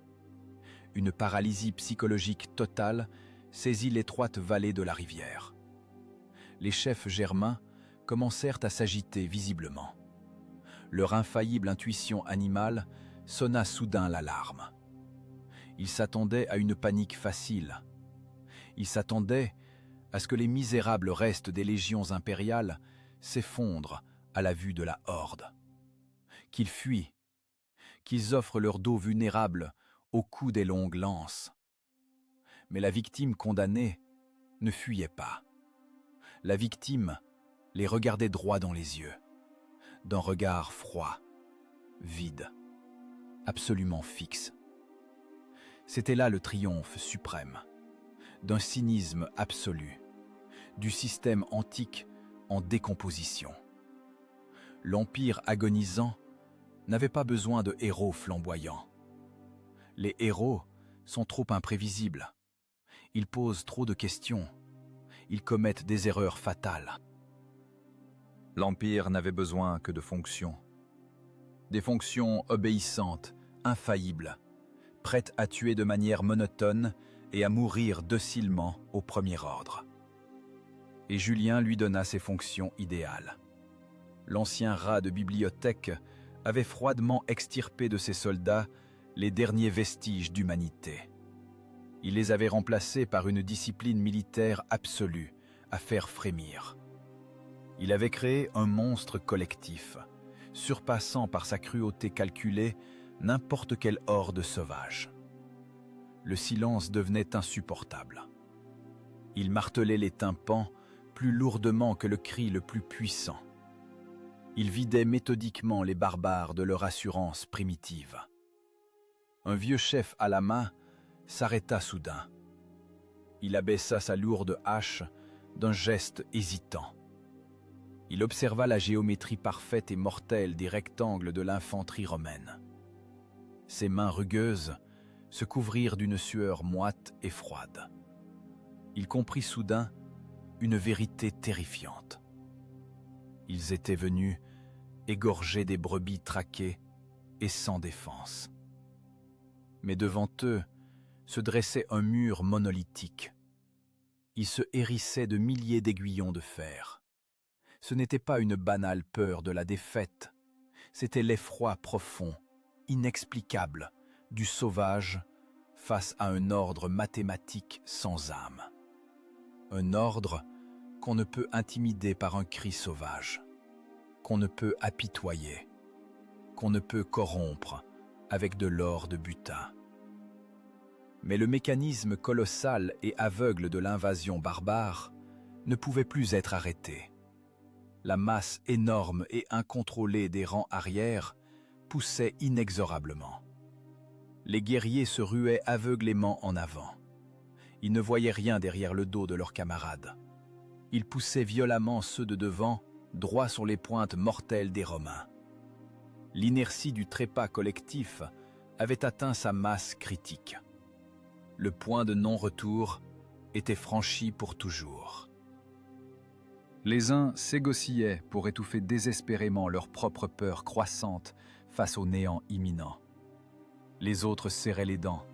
Une paralysie psychologique totale saisit l'étroite vallée de la rivière. Les chefs germains commencèrent à s'agiter visiblement. Leur infaillible intuition animale sonna soudain l'alarme. Ils s'attendaient à une panique facile. Ils s'attendaient à ce que les misérables restes des légions impériales s'effondrent à la vue de la horde. Qu'ils fuient, qu'ils offrent leur dos vulnérable au coup des longues lances. Mais la victime condamnée ne fuyait pas. La victime les regardait droit dans les yeux, d'un regard froid, vide, absolument fixe. C'était là le triomphe suprême, d'un cynisme absolu, du système antique en décomposition. L'empire agonisant n'avait pas besoin de héros flamboyants. Les héros sont trop imprévisibles. Ils posent trop de questions. Ils commettent des erreurs fatales. L'Empire n'avait besoin que de fonctions. Des fonctions obéissantes, infaillibles, prêtes à tuer de manière monotone et à mourir docilement au premier ordre. Et Julien lui donna ses fonctions idéales. L'ancien rat de bibliothèque avait froidement extirpé de ses soldats les derniers vestiges d'humanité. Il les avait remplacés par une discipline militaire absolue, à faire frémir. Il avait créé un monstre collectif, surpassant par sa cruauté calculée n'importe quelle horde sauvage. Le silence devenait insupportable. Il martelait les tympans plus lourdement que le cri le plus puissant. Il vidait méthodiquement les barbares de leur assurance primitive. Un vieux chef à la main s'arrêta soudain. Il abaissa sa lourde hache d'un geste hésitant. Il observa la géométrie parfaite et mortelle des rectangles de l'infanterie romaine. Ses mains rugueuses se couvrirent d'une sueur moite et froide. Il comprit soudain une vérité terrifiante. Ils étaient venus égorger des brebis traquées et sans défense. Mais devant eux se dressait un mur monolithique. Il se hérissait de milliers d'aiguillons de fer. Ce n'était pas une banale peur de la défaite, c'était l'effroi profond, inexplicable, du sauvage face à un ordre mathématique sans âme. Un ordre qu'on ne peut intimider par un cri sauvage, qu'on ne peut apitoyer, qu'on ne peut corrompre avec de l'or de butin. Mais le mécanisme colossal et aveugle de l'invasion barbare ne pouvait plus être arrêté. La masse énorme et incontrôlée des rangs arrière poussait inexorablement. Les guerriers se ruaient aveuglément en avant. Ils ne voyaient rien derrière le dos de leurs camarades. Ils poussaient violemment ceux de devant, droit sur les pointes mortelles des Romains. L'inertie du trépas collectif avait atteint sa masse critique. Le point de non-retour était franchi pour toujours. Les uns s'égosillaient pour étouffer désespérément leur propre peur croissante face au néant imminent. Les autres serraient les dents,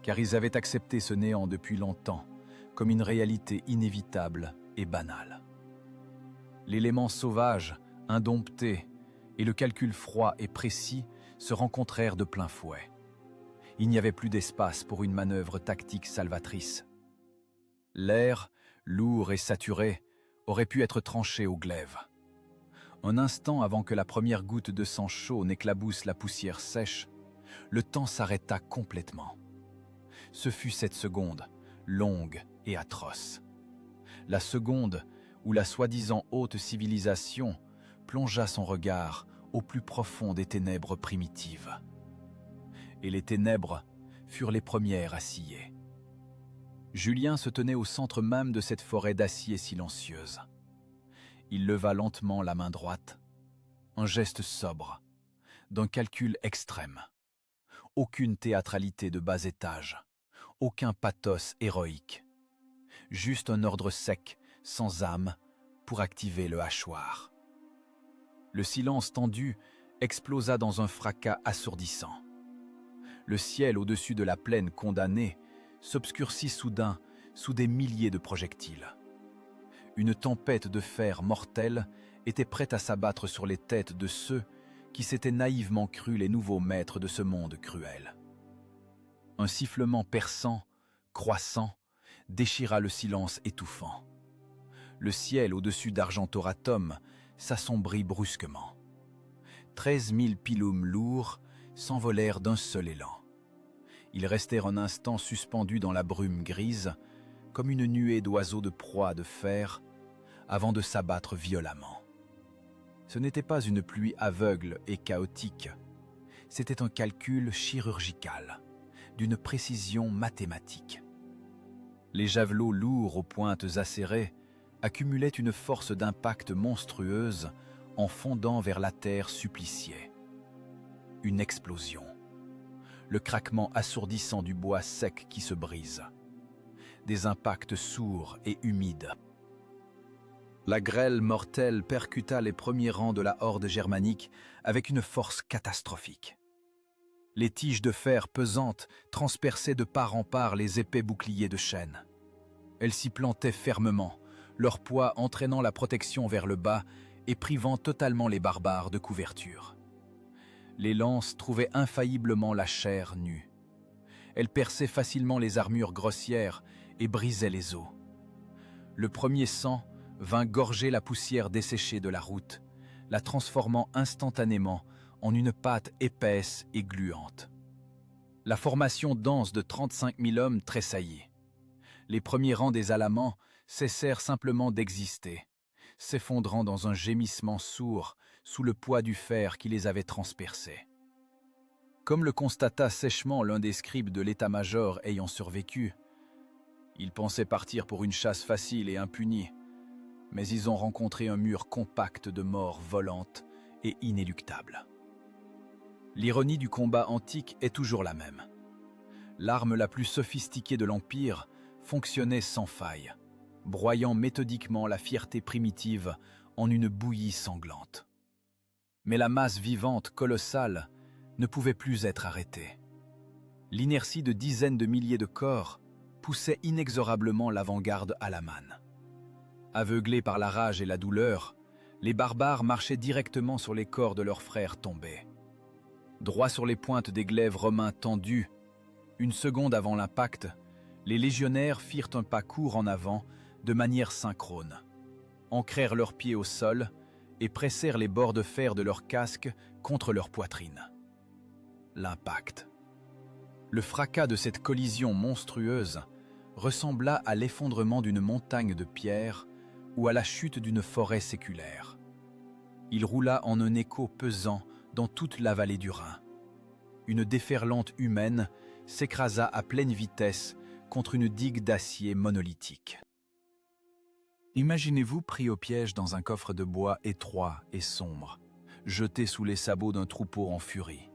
car ils avaient accepté ce néant depuis longtemps, comme une réalité inévitable et banale. L'élément sauvage, indompté, et le calcul froid et précis se rencontrèrent de plein fouet. Il n'y avait plus d'espace pour une manœuvre tactique salvatrice. L'air, lourd et saturé, aurait pu être tranché au glaive. Un instant avant que la première goutte de sang chaud n'éclabousse la poussière sèche, le temps s'arrêta complètement. Ce fut cette seconde, longue et atroce. La seconde, où la soi-disant haute civilisation plongea son regard au plus profond des ténèbres primitives. Et les ténèbres furent les premières à scier. Julien se tenait au centre même de cette forêt d'acier silencieuse. Il leva lentement la main droite, un geste sobre, d'un calcul extrême. Aucune théâtralité de bas étage, aucun pathos héroïque. Juste un ordre sec, sans âme, pour activer le hachoir. Le silence tendu explosa dans un fracas assourdissant. Le ciel au-dessus de la plaine condamnée s'obscurcit soudain sous des milliers de projectiles. Une tempête de fer mortel était prête à s'abattre sur les têtes de ceux qui s'étaient naïvement crus les nouveaux maîtres de ce monde cruel. Un sifflement perçant, croissant, déchira le silence étouffant. Le ciel au-dessus d'Argentoratum s'assombrit brusquement. 13 000 pilums lourds s'envolèrent d'un seul élan. Ils restèrent un instant suspendus dans la brume grise, comme une nuée d'oiseaux de proie de fer, avant de s'abattre violemment. Ce n'était pas une pluie aveugle et chaotique, c'était un calcul chirurgical, d'une précision mathématique. Les javelots lourds aux pointes acérées accumulaient une force d'impact monstrueuse en fondant vers la terre suppliciée. Une explosion. Le craquement assourdissant du bois sec qui se brise. Des impacts sourds et humides. La grêle mortelle percuta les premiers rangs de la horde germanique avec une force catastrophique. Les tiges de fer pesantes transperçaient de part en part les épais boucliers de chêne. Elles s'y plantaient fermement, leur poids entraînant la protection vers le bas et privant totalement les barbares de couverture. Les lances trouvaient infailliblement la chair nue. Elles perçaient facilement les armures grossières et brisaient les os. Le premier sang vint gorger la poussière desséchée de la route, la transformant instantanément en une pâte épaisse et gluante. La formation dense de 35 000 hommes tressaillit. Les premiers rangs des Alamans cessèrent simplement d'exister, s'effondrant dans un gémissement sourd sous le poids du fer qui les avait transpercés. Comme le constata sèchement l'un des scribes de l'état-major ayant survécu, ils pensaient partir pour une chasse facile et impunie, mais ils ont rencontré un mur compact de morts volantes et inéluctables. L'ironie du combat antique est toujours la même. L'arme la plus sophistiquée de l'Empire fonctionnait sans faille, broyant méthodiquement la fierté primitive en une bouillie sanglante. Mais la masse vivante colossale ne pouvait plus être arrêtée. L'inertie de dizaines de milliers de corps poussait inexorablement l'avant-garde alamane. Aveuglés par la rage et la douleur, les barbares marchaient directement sur les corps de leurs frères tombés. Droit sur les pointes des glaives romains tendus, une seconde avant l'impact, les légionnaires firent un pas court en avant de manière synchrone, ancrèrent leurs pieds au sol et pressèrent les bords de fer de leurs casques contre leur poitrine. L'impact. Le fracas de cette collision monstrueuse ressembla à l'effondrement d'une montagne de pierres ou à la chute d'une forêt séculaire. Il roula en un écho pesant dans toute la vallée du Rhin. Une déferlante humaine s'écrasa à pleine vitesse contre une digue d'acier monolithique. Imaginez-vous pris au piège dans un coffre de bois étroit et sombre, jeté sous les sabots d'un troupeau en furie.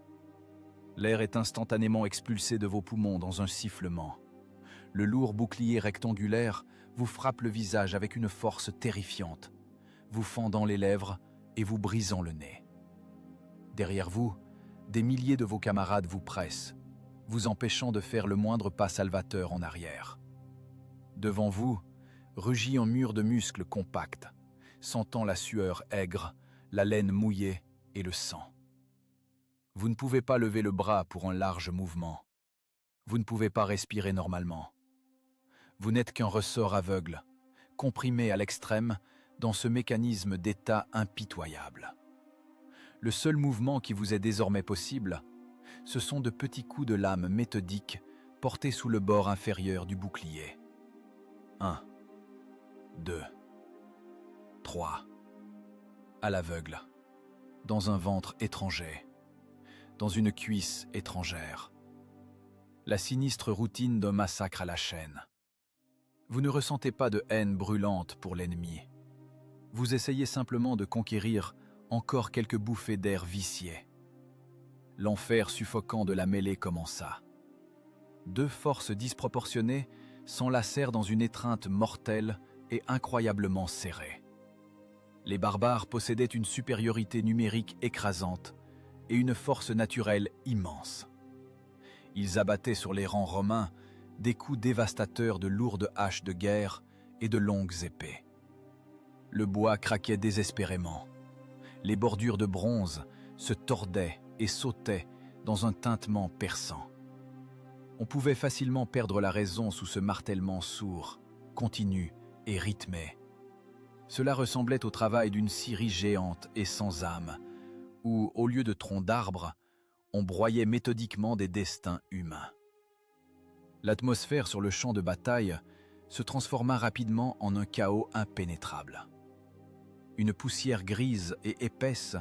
L'air est instantanément expulsé de vos poumons dans un sifflement. Le lourd bouclier rectangulaire vous frappe le visage avec une force terrifiante, vous fendant les lèvres et vous brisant le nez. Derrière vous, des milliers de vos camarades vous pressent, vous empêchant de faire le moindre pas salvateur en arrière. Devant vous, rugit un mur de muscles compacts, sentant la sueur aigre, la laine mouillée et le sang. Vous ne pouvez pas lever le bras pour un large mouvement. Vous ne pouvez pas respirer normalement. Vous n'êtes qu'un ressort aveugle, comprimé à l'extrême dans ce mécanisme d'état impitoyable. Le seul mouvement qui vous est désormais possible, ce sont de petits coups de lame méthodiques portés sous le bord inférieur du bouclier. 1, 2, 3. À l'aveugle, dans un ventre étranger, dans une cuisse étrangère. La sinistre routine d'un massacre à la chaîne. Vous ne ressentez pas de haine brûlante pour l'ennemi. Vous essayez simplement de conquérir encore quelques bouffées d'air vicié. L'enfer suffocant de la mêlée commença. Deux forces disproportionnées s'enlacèrent dans une étreinte mortelle et incroyablement serrée. Les barbares possédaient une supériorité numérique écrasante et une force naturelle immense. Ils abattaient sur les rangs romains des coups dévastateurs de lourdes haches de guerre et de longues épées. Le bois craquait désespérément. Les bordures de bronze se tordaient et sautaient dans un tintement perçant. On pouvait facilement perdre la raison sous ce martèlement sourd, continu et rythmé. Cela ressemblait au travail d'une scierie géante et sans âme, où, au lieu de troncs d'arbres, on broyait méthodiquement des destins humains. L'atmosphère sur le champ de bataille se transforma rapidement en un chaos impénétrable. Une poussière grise et épaisse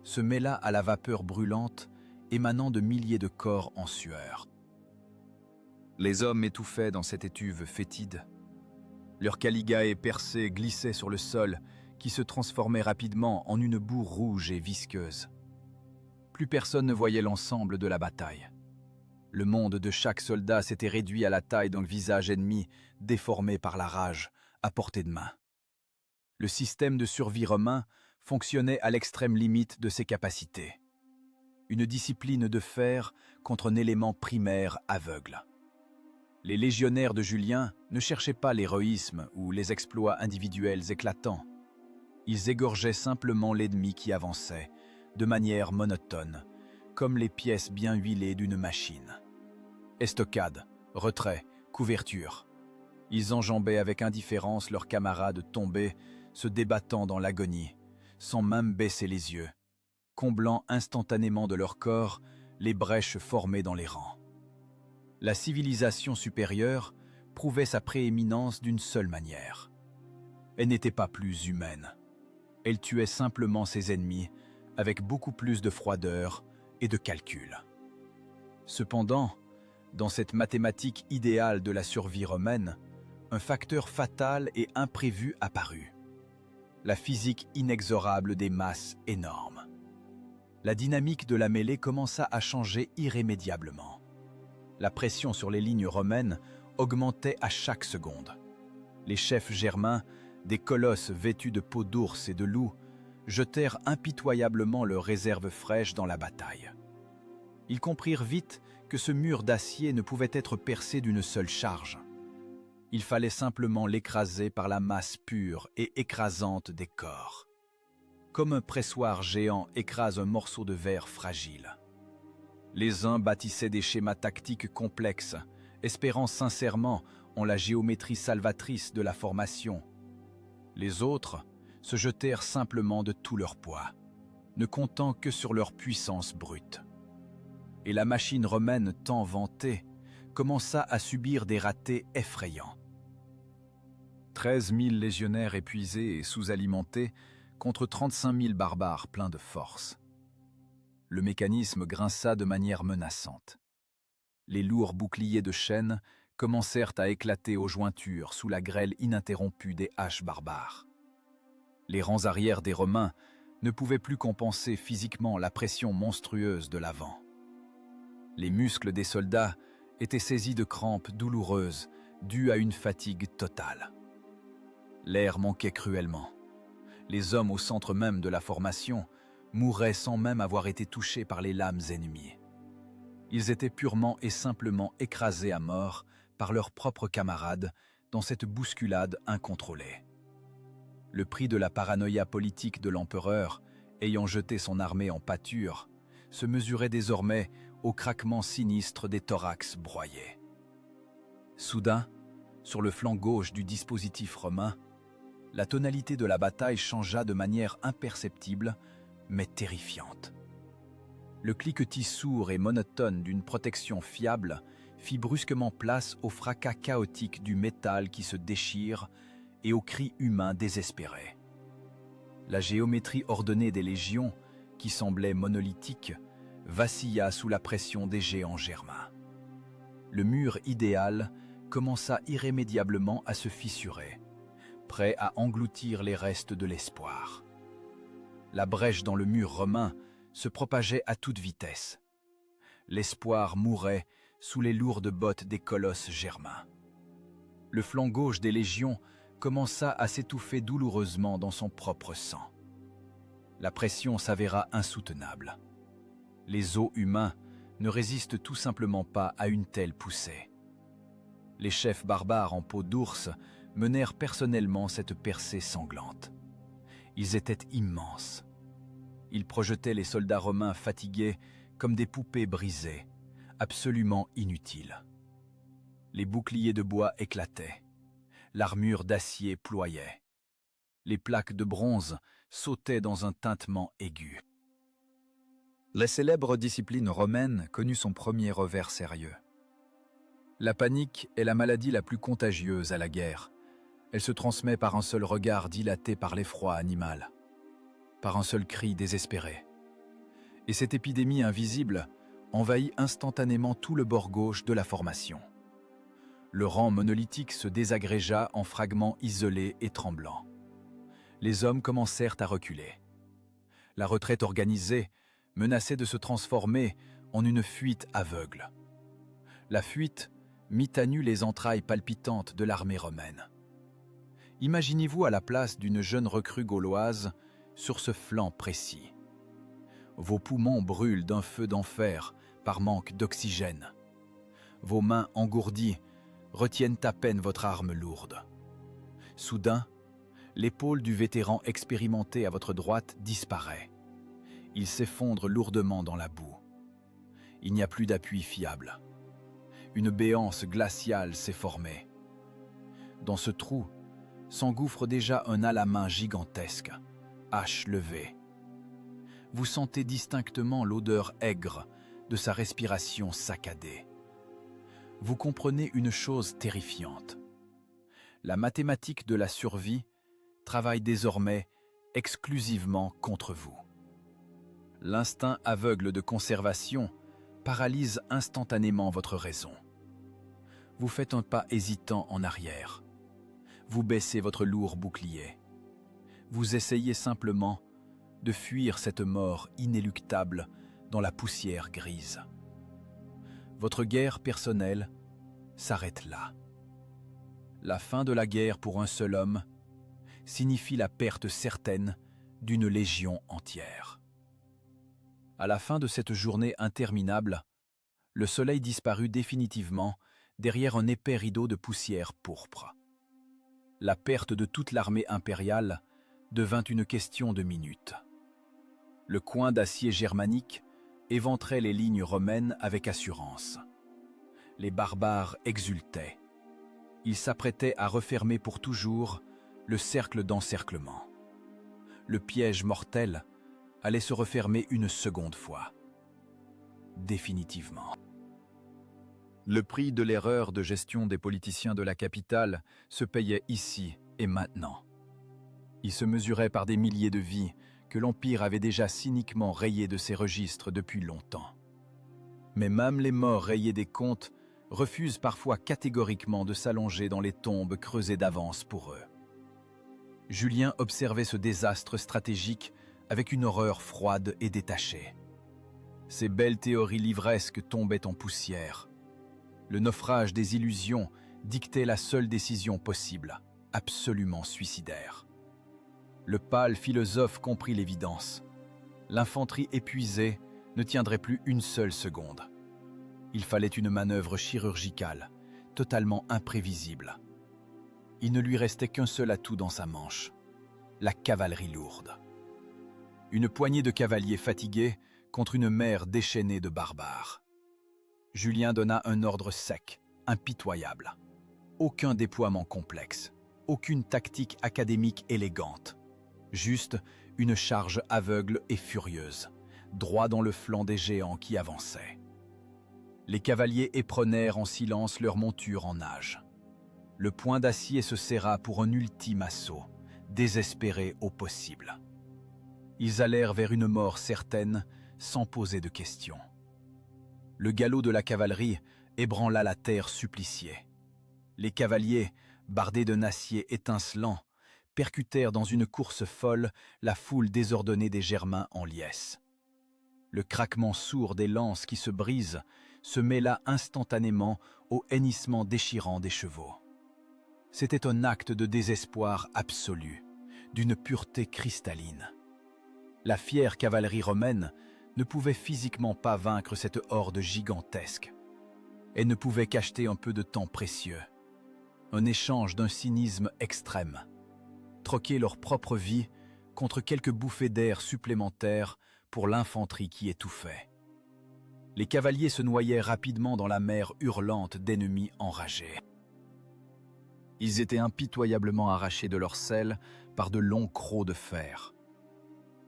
se mêla à la vapeur brûlante émanant de milliers de corps en sueur. Les hommes étouffaient dans cette étuve fétide. Leurs caligae percés glissaient sur le sol qui se transformait rapidement en une boue rouge et visqueuse. Plus personne ne voyait l'ensemble de la bataille. Le monde de chaque soldat s'était réduit à la taille d'un visage ennemi déformé par la rage, à portée de main. Le système de survie romain fonctionnait à l'extrême limite de ses capacités. Une discipline de fer contre un élément primaire aveugle. Les légionnaires de Julien ne cherchaient pas l'héroïsme ou les exploits individuels éclatants. Ils égorgeaient simplement l'ennemi qui avançait, de manière monotone, comme les pièces bien huilées d'une machine. Estocade, retrait, couverture. Ils enjambaient avec indifférence leurs camarades tombés, se débattant dans l'agonie, sans même baisser les yeux, comblant instantanément de leur corps les brèches formées dans les rangs. La civilisation supérieure prouvait sa prééminence d'une seule manière. Elle n'était pas plus humaine. Elle tuait simplement ses ennemis avec beaucoup plus de froideur et de calcul. Cependant, dans cette mathématique idéale de la survie romaine, un facteur fatal et imprévu apparut. La physique inexorable des masses énormes. La dynamique de la mêlée commença à changer irrémédiablement. La pression sur les lignes romaines augmentait à chaque seconde. Les chefs germains, des colosses vêtus de peaux d'ours et de loups, jetèrent impitoyablement leurs réserves fraîches dans la bataille. Ils comprirent vite que ce mur d'acier ne pouvait être percé d'une seule charge. Il fallait simplement l'écraser par la masse pure et écrasante des corps. Comme un pressoir géant écrase un morceau de verre fragile. Les uns bâtissaient des schémas tactiques complexes, espérant sincèrement en la géométrie salvatrice de la formation. Les autres se jetèrent simplement de tout leur poids, ne comptant que sur leur puissance brute. Et la machine romaine tant vantée commença à subir des ratés effrayants. 13 000 légionnaires épuisés et sous-alimentés contre 35 000 barbares pleins de force. Le mécanisme grinça de manière menaçante. Les lourds boucliers de chêne commencèrent à éclater aux jointures sous la grêle ininterrompue des haches barbares. Les rangs arrière des Romains ne pouvaient plus compenser physiquement la pression monstrueuse de l'avant. Les muscles des soldats étaient saisis de crampes douloureuses dues à une fatigue totale. L'air manquait cruellement. Les hommes au centre même de la formation mouraient sans même avoir été touchés par les lames ennemies. Ils étaient purement et simplement écrasés à mort par leurs propres camarades dans cette bousculade incontrôlée. Le prix de la paranoïa politique de l'empereur, ayant jeté son armée en pâture, se mesurait désormais au craquement sinistre des thorax broyés. Soudain, sur le flanc gauche du dispositif romain, la tonalité de la bataille changea de manière imperceptible, mais terrifiante. Le cliquetis sourd et monotone d'une protection fiable fit brusquement place au fracas chaotique du métal qui se déchire et aux cris humains désespérés. La géométrie ordonnée des légions, qui semblait monolithique, vacilla sous la pression des géants germains. Le mur idéal commença irrémédiablement à se fissurer, prêt à engloutir les restes de l'espoir. La brèche dans le mur romain se propageait à toute vitesse. L'espoir mourait sous les lourdes bottes des colosses germains. Le flanc gauche des légions commença à s'étouffer douloureusement dans son propre sang. La pression s'avéra insoutenable. Les os humains ne résistent tout simplement pas à une telle poussée. Les chefs barbares en peau d'ours menèrent personnellement cette percée sanglante. Ils étaient immenses. Ils projetaient les soldats romains fatigués comme des poupées brisées, absolument inutiles. Les boucliers de bois éclataient. L'armure d'acier ployait. Les plaques de bronze sautaient dans un tintement aigu. La célèbre discipline romaine connut son premier revers sérieux. La panique est la maladie la plus contagieuse à la guerre. Elle se transmet par un seul regard dilaté par l'effroi animal, par un seul cri désespéré. Et cette épidémie invisible envahit instantanément tout le bord gauche de la formation. Le rang monolithique se désagrégea en fragments isolés et tremblants. Les hommes commencèrent à reculer. La retraite organisée menaçait de se transformer en une fuite aveugle. La fuite mit à nu les entrailles palpitantes de l'armée romaine. Imaginez-vous à la place d'une jeune recrue gauloise sur ce flanc précis. Vos poumons brûlent d'un feu d'enfer par manque d'oxygène. Vos mains engourdies retiennent à peine votre arme lourde. Soudain, l'épaule du vétéran expérimenté à votre droite disparaît. Il s'effondre lourdement dans la boue. Il n'y a plus d'appui fiable. Une béance glaciale s'est formée. Dans ce trou s'engouffre déjà un ala-main gigantesque, hache levée. Vous sentez distinctement l'odeur aigre de sa respiration saccadée. Vous comprenez une chose terrifiante. La mathématique de la survie travaille désormais exclusivement contre vous. L'instinct aveugle de conservation paralyse instantanément votre raison. Vous faites un pas hésitant en arrière. Vous baissez votre lourd bouclier. Vous essayez simplement de fuir cette mort inéluctable dans la poussière grise. Votre guerre personnelle s'arrête là. La fin de la guerre pour un seul homme signifie la perte certaine d'une légion entière. À la fin de cette journée interminable, le soleil disparut définitivement derrière un épais rideau de poussière pourpre. La perte de toute l'armée impériale devint une question de minutes. Le coin d'acier germanique éventrait les lignes romaines avec assurance. Les barbares exultaient. Ils s'apprêtaient à refermer pour toujours le cercle d'encerclement. Le piège mortel allait se refermer une seconde fois. Définitivement. Le prix de l'erreur de gestion des politiciens de la capitale se payait ici et maintenant. Il se mesurait par des milliers de vies que l'Empire avait déjà cyniquement rayées de ses registres depuis longtemps. Mais même les morts rayés des comptes refusent parfois catégoriquement de s'allonger dans les tombes creusées d'avance pour eux. Julien observait ce désastre stratégique avec une horreur froide et détachée. Ces belles théories livresques tombaient en poussière. Le naufrage des illusions dictait la seule décision possible, absolument suicidaire. Le pâle philosophe comprit l'évidence. L'infanterie épuisée ne tiendrait plus une seule seconde. Il fallait une manœuvre chirurgicale, totalement imprévisible. Il ne lui restait qu'un seul atout dans sa manche, la cavalerie lourde. Une poignée de cavaliers fatigués contre une mer déchaînée de barbares. Julien donna un ordre sec, impitoyable. Aucun déploiement complexe, aucune tactique académique élégante. Juste une charge aveugle et furieuse, droit dans le flanc des géants qui avançaient. Les cavaliers éprenèrent en silence leur monture en nage. Le poing d'acier se serra pour un ultime assaut, désespéré au possible. Ils allèrent vers une mort certaine, sans poser de questions. Le galop de la cavalerie ébranla la terre suppliciée. Les cavaliers, bardés d'un acier étincelant, percutèrent dans une course folle la foule désordonnée des Germains en liesse. Le craquement sourd des lances qui se brisent se mêla instantanément au hennissement déchirant des chevaux. C'était un acte de désespoir absolu, d'une pureté cristalline. La fière cavalerie romaine ne pouvait physiquement pas vaincre cette horde gigantesque. Elle ne pouvait qu'acheter un peu de temps précieux, un échange d'un cynisme extrême, troquer leur propre vie contre quelques bouffées d'air supplémentaires pour l'infanterie qui étouffait. Les cavaliers se noyaient rapidement dans la mer hurlante d'ennemis enragés. Ils étaient impitoyablement arrachés de leur selle par de longs crocs de fer.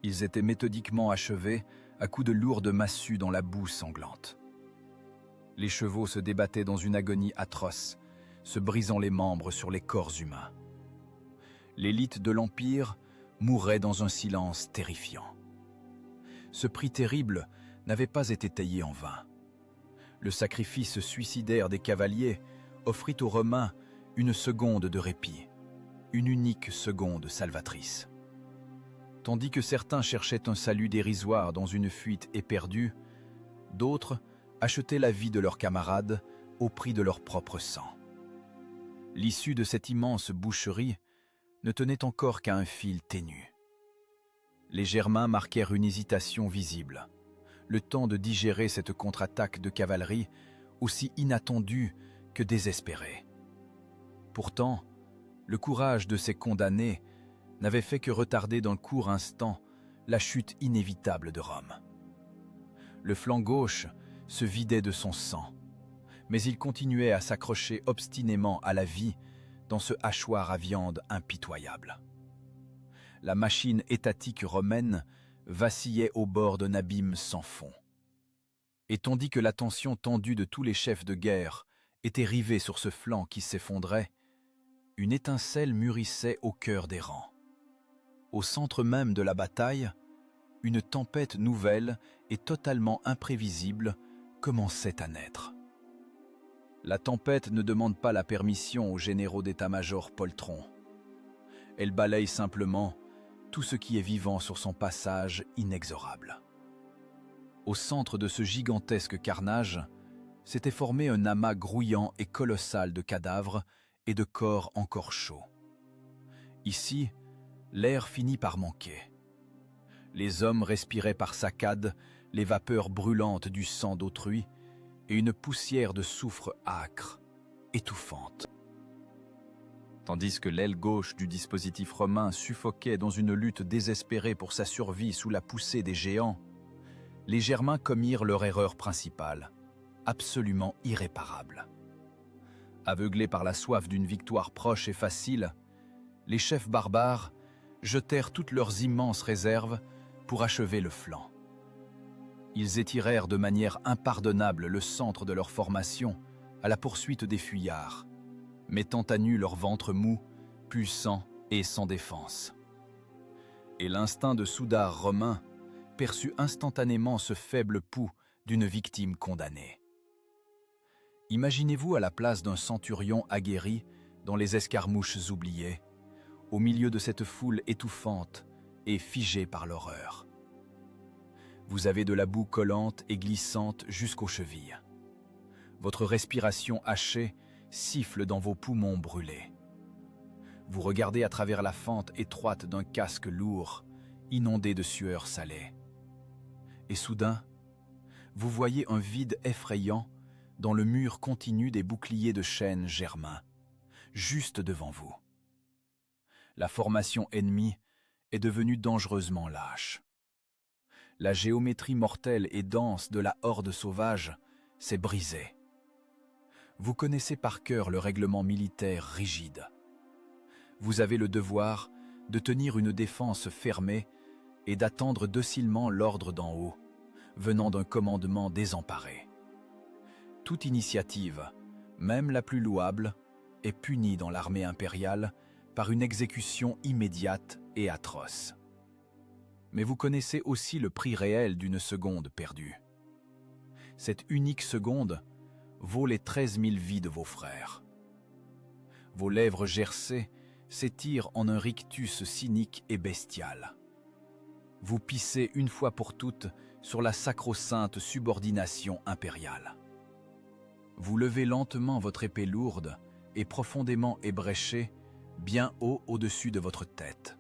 Ils étaient méthodiquement achevés à coups de lourdes massues dans la boue sanglante. Les chevaux se débattaient dans une agonie atroce, se brisant les membres sur les corps humains. L'élite de l'Empire mourait dans un silence terrifiant. Ce prix terrible n'avait pas été taillé en vain. Le sacrifice suicidaire des cavaliers offrit aux Romains une seconde de répit, une unique seconde salvatrice. Tandis que certains cherchaient un salut dérisoire dans une fuite éperdue, d'autres achetaient la vie de leurs camarades au prix de leur propre sang. L'issue de cette immense boucherie ne tenait encore qu'à un fil ténu. Les Germains marquèrent une hésitation visible, le temps de digérer cette contre-attaque de cavalerie aussi inattendue que désespérée. Pourtant, le courage de ces condamnés n'avait fait que retarder d'un court instant la chute inévitable de Rome. Le flanc gauche se vidait de son sang, mais il continuait à s'accrocher obstinément à la vie dans ce hachoir à viande impitoyable. La machine étatique romaine vacillait au bord d'un abîme sans fond. Et tandis que l'attention tendue de tous les chefs de guerre était rivée sur ce flanc qui s'effondrait, une étincelle mûrissait au cœur des rangs. Au centre même de la bataille, une tempête nouvelle et totalement imprévisible commençait à naître. La tempête ne demande pas la permission aux généraux d'état-major poltrons. Elle balaye simplement tout ce qui est vivant sur son passage inexorable. Au centre de ce gigantesque carnage, s'était formé un amas grouillant et colossal de cadavres et de corps encore chauds. Ici, l'air finit par manquer. Les hommes respiraient par saccades les vapeurs brûlantes du sang d'autrui et une poussière de soufre âcre, étouffante. Tandis que l'aile gauche du dispositif romain suffoquait dans une lutte désespérée pour sa survie sous la poussée des géants, les Germains commirent leur erreur principale, absolument irréparable. Aveuglés par la soif d'une victoire proche et facile, les chefs barbares jetèrent toutes leurs immenses réserves pour achever le flanc. Ils étirèrent de manière impardonnable le centre de leur formation à la poursuite des fuyards, mettant à nu leur ventre mou, puissant et sans défense. Et l'instinct de soudard romain perçut instantanément ce faible pouls d'une victime condamnée. Imaginez-vous à la place d'un centurion aguerri dans les escarmouches oubliées, au milieu de cette foule étouffante et figée par l'horreur. Vous avez de la boue collante et glissante jusqu'aux chevilles. Votre respiration hachée siffle dans vos poumons brûlés. Vous regardez à travers la fente étroite d'un casque lourd, inondé de sueur salée. Et soudain, vous voyez un vide effrayant dans le mur continu des boucliers de chêne germains, juste devant vous. La formation ennemie est devenue dangereusement lâche. La géométrie mortelle et dense de la horde sauvage s'est brisée. Vous connaissez par cœur le règlement militaire rigide. Vous avez le devoir de tenir une défense fermée et d'attendre docilement l'ordre d'en haut, venant d'un commandement désemparé. Toute initiative, même la plus louable, est punie dans l'armée impériale par une exécution immédiate et atroce. Mais vous connaissez aussi le prix réel d'une seconde perdue. Cette unique seconde vaut les 13 000 vies de vos frères. Vos lèvres gercées s'étirent en un rictus cynique et bestial. Vous pissez une fois pour toutes sur la sacro-sainte subordination impériale. Vous levez lentement votre épée lourde et profondément ébréchée, bien haut au-dessus de votre tête.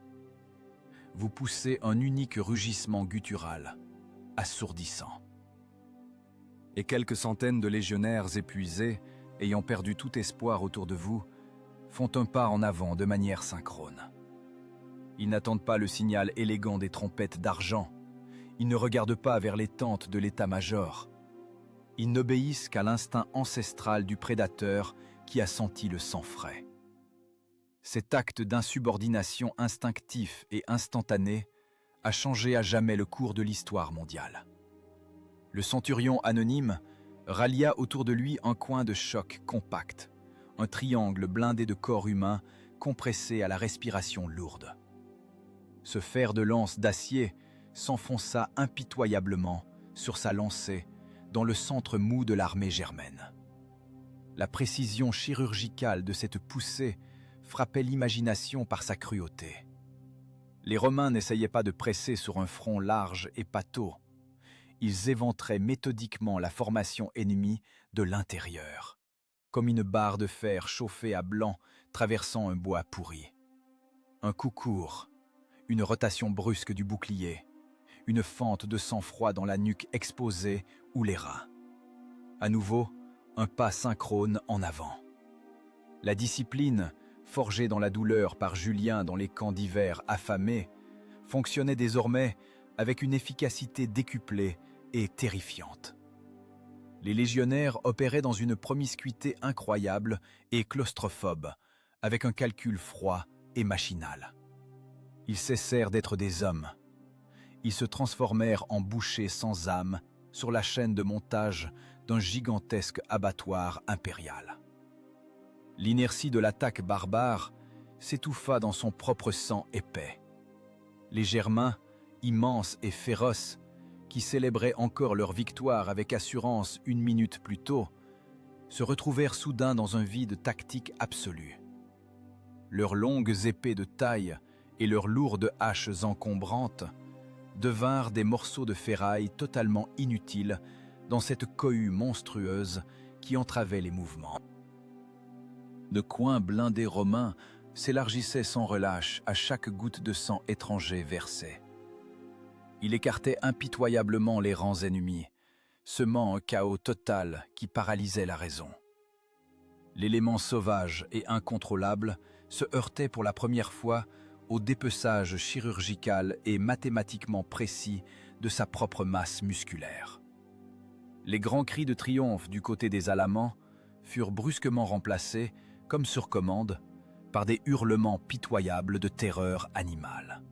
Vous poussez un unique rugissement guttural, assourdissant. Et quelques centaines de légionnaires épuisés, ayant perdu tout espoir autour de vous, font un pas en avant de manière synchrone. Ils n'attendent pas le signal élégant des trompettes d'argent. Ils ne regardent pas vers les tentes de l'état-major. Ils n'obéissent qu'à l'instinct ancestral du prédateur qui a senti le sang frais. Cet acte d'insubordination instinctif et instantané a changé à jamais le cours de l'histoire mondiale. Le centurion anonyme rallia autour de lui un coin de choc compact, un triangle blindé de corps humains compressé à la respiration lourde. Ce fer de lance d'acier s'enfonça impitoyablement sur sa lancée dans le centre mou de l'armée germaine. La précision chirurgicale de cette poussée frappait l'imagination par sa cruauté. Les Romains n'essayaient pas de presser sur un front large et pâteau. Ils éventraient méthodiquement la formation ennemie de l'intérieur, comme une barre de fer chauffée à blanc traversant un bois pourri. Un coup court, une rotation brusque du bouclier, une fente de sang-froid dans la nuque exposée ou les reins. À nouveau, un pas synchrone en avant. La discipline, forgée dans la douleur par Julien dans les camps d'hiver affamés, fonctionnait désormais avec une efficacité décuplée et terrifiante. Les légionnaires opéraient dans une promiscuité incroyable et claustrophobe, avec un calcul froid et machinal. Ils cessèrent d'être des hommes. Ils se transformèrent en bouchers sans âme sur la chaîne de montage d'un gigantesque abattoir impérial. L'inertie de l'attaque barbare s'étouffa dans son propre sang épais. Les Germains, immenses et féroces, qui célébraient encore leur victoire avec assurance une minute plus tôt, se retrouvèrent soudain dans un vide tactique absolu. Leurs longues épées de taille et leurs lourdes haches encombrantes devinrent des morceaux de ferraille totalement inutiles dans cette cohue monstrueuse qui entravait les mouvements. De coins blindés romains s'élargissaient sans relâche à chaque goutte de sang étranger versée. Il écartait impitoyablement les rangs ennemis, semant un chaos total qui paralysait la raison. L'élément sauvage et incontrôlable se heurtait pour la première fois au dépeçage chirurgical et mathématiquement précis de sa propre masse musculaire. Les grands cris de triomphe du côté des Alamans furent brusquement remplacés, comme sur commande, par des hurlements pitoyables de terreur animale.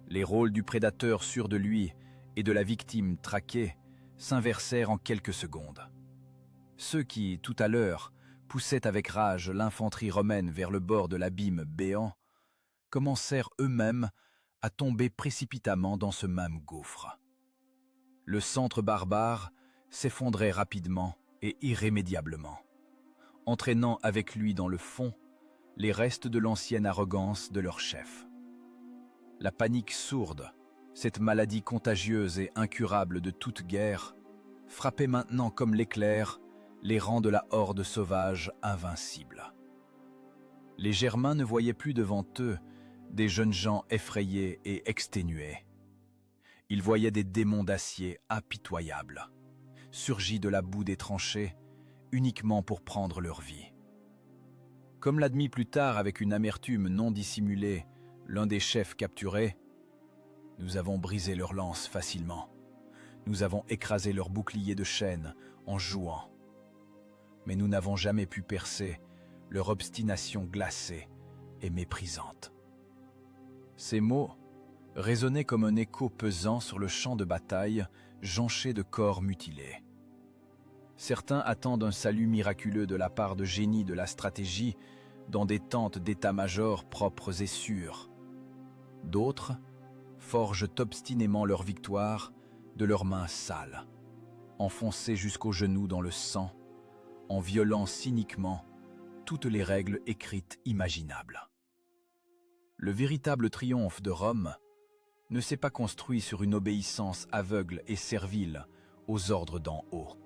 Les rôles du prédateur sûr de lui et de la victime traquée s'inversèrent en quelques secondes. Ceux qui, tout à l'heure, poussaient avec rage l'infanterie romaine vers le bord de l'abîme béant, commencèrent eux-mêmes à tomber précipitamment dans ce même gouffre. Le centre barbare s'effondrait rapidement et irrémédiablement, entraînant avec lui dans le fond les restes de l'ancienne arrogance de leur chef. La panique sourde, cette maladie contagieuse et incurable de toute guerre, frappait maintenant comme l'éclair les rangs de la horde sauvage invincible. Les Germains ne voyaient plus devant eux des jeunes gens effrayés et exténués. Ils voyaient des démons d'acier impitoyables, surgis de la boue des tranchées, uniquement pour prendre leur vie. Comme l'admit plus tard avec une amertume non dissimulée l'un des chefs capturés, « Nous avons brisé leurs lances facilement. Nous avons écrasé leurs boucliers de chêne en jouant. Mais nous n'avons jamais pu percer leur obstination glacée et méprisante. » Ces mots résonnaient comme un écho pesant sur le champ de bataille jonché de corps mutilés. Certains attendent un salut miraculeux de la part de génies de la stratégie dans des tentes d'état-major propres et sûres. D'autres forgent obstinément leur victoire de leurs mains sales, enfoncées jusqu'aux genoux dans le sang, en violant cyniquement toutes les règles écrites imaginables. Le véritable triomphe de Rome ne s'est pas construit sur une obéissance aveugle et servile aux ordres d'en haut.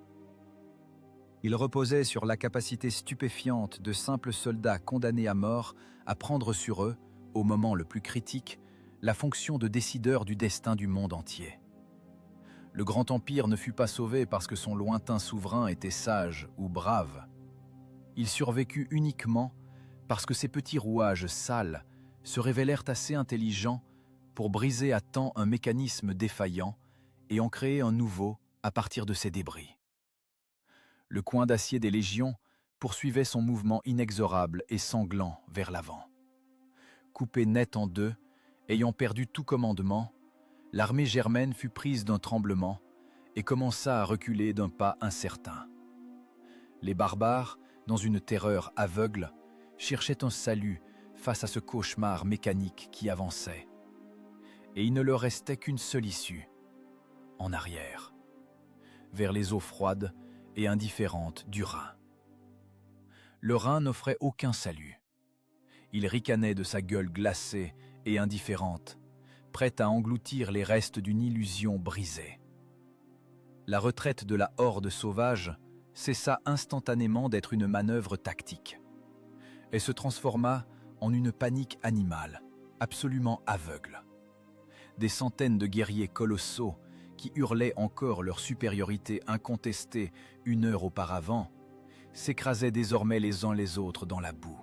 Il reposait sur la capacité stupéfiante de simples soldats condamnés à mort à prendre sur eux, au moment le plus critique, la fonction de décideur du destin du monde entier. Le grand empire ne fut pas sauvé parce que son lointain souverain était sage ou brave. Il survécut uniquement parce que ses petits rouages sales se révélèrent assez intelligents pour briser à temps un mécanisme défaillant et en créer un nouveau à partir de ses débris. Le coin d'acier des légions poursuivait son mouvement inexorable et sanglant vers l'avant. Coupée net en deux, ayant perdu tout commandement, l'armée germaine fut prise d'un tremblement et commença à reculer d'un pas incertain. Les barbares, dans une terreur aveugle, cherchaient un salut face à ce cauchemar mécanique qui avançait. Et il ne leur restait qu'une seule issue, en arrière, vers les eaux froides et indifférente du Rhin. Le Rhin n'offrait aucun salut. Il ricanait de sa gueule glacée et indifférente, prête à engloutir les restes d'une illusion brisée. La retraite de la horde sauvage cessa instantanément d'être une manœuvre tactique. Elle se transforma en une panique animale, absolument aveugle. Des centaines de guerriers colossaux qui hurlaient encore leur supériorité incontestée une heure auparavant, s'écrasaient désormais les uns les autres dans la boue.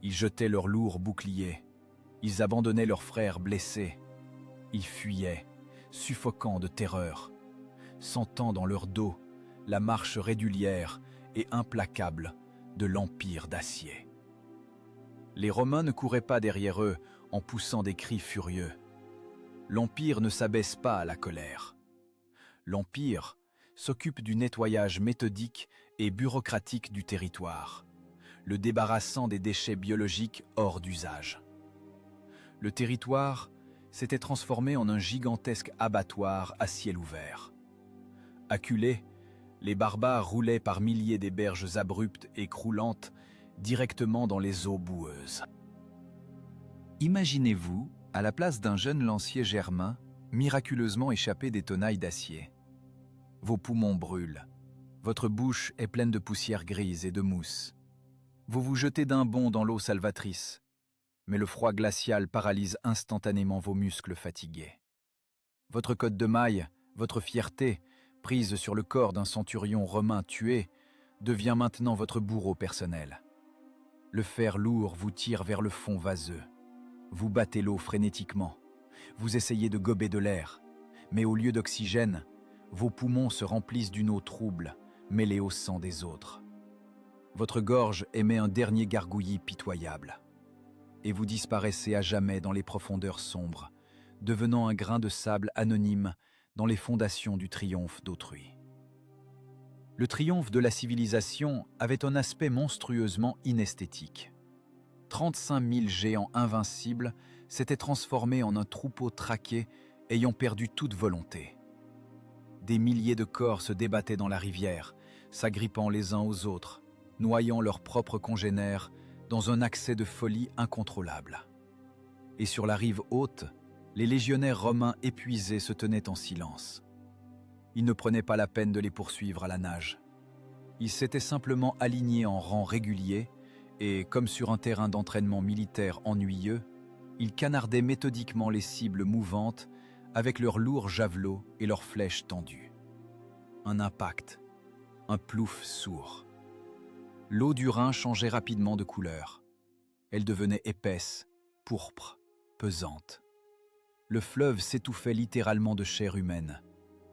Ils jetaient leurs lourds boucliers, ils abandonnaient leurs frères blessés, ils fuyaient, suffocants de terreur, sentant dans leur dos la marche régulière et implacable de l'Empire d'acier. Les Romains ne couraient pas derrière eux en poussant des cris furieux. L'Empire ne s'abaisse pas à la colère. L'Empire s'occupe du nettoyage méthodique et bureaucratique du territoire, le débarrassant des déchets biologiques hors d'usage. Le territoire s'était transformé en un gigantesque abattoir à ciel ouvert. Acculés, les barbares roulaient par milliers des berges abruptes et croulantes directement dans les eaux boueuses. Imaginez-vous à la place d'un jeune lancier germain, miraculeusement échappé des tenailles d'acier. Vos poumons brûlent, votre bouche est pleine de poussière grise et de mousse. Vous vous jetez d'un bond dans l'eau salvatrice, mais le froid glacial paralyse instantanément vos muscles fatigués. Votre cotte de maille, votre fierté, prise sur le corps d'un centurion romain tué, devient maintenant votre bourreau personnel. Le fer lourd vous tire vers le fond vaseux. Vous battez l'eau frénétiquement. Vous essayez de gober de l'air. Mais au lieu d'oxygène, vos poumons se remplissent d'une eau trouble, mêlée au sang des autres. Votre gorge émet un dernier gargouillis pitoyable. Et vous disparaissez à jamais dans les profondeurs sombres, devenant un grain de sable anonyme dans les fondations du triomphe d'autrui. Le triomphe de la civilisation avait un aspect monstrueusement inesthétique. 35 000 géants invincibles s'étaient transformés en un troupeau traqué ayant perdu toute volonté. Des milliers de corps se débattaient dans la rivière, s'agrippant les uns aux autres, noyant leurs propres congénères dans un accès de folie incontrôlable. Et sur la rive haute, les légionnaires romains épuisés se tenaient en silence. Ils ne prenaient pas la peine de les poursuivre à la nage. Ils s'étaient simplement alignés en rang régulier et, comme sur un terrain d'entraînement militaire ennuyeux, ils canardaient méthodiquement les cibles mouvantes avec leurs lourds javelots et leurs flèches tendues. Un impact, un plouf sourd. L'eau du Rhin changeait rapidement de couleur. Elle devenait épaisse, pourpre, pesante. Le fleuve s'étouffait littéralement de chair humaine,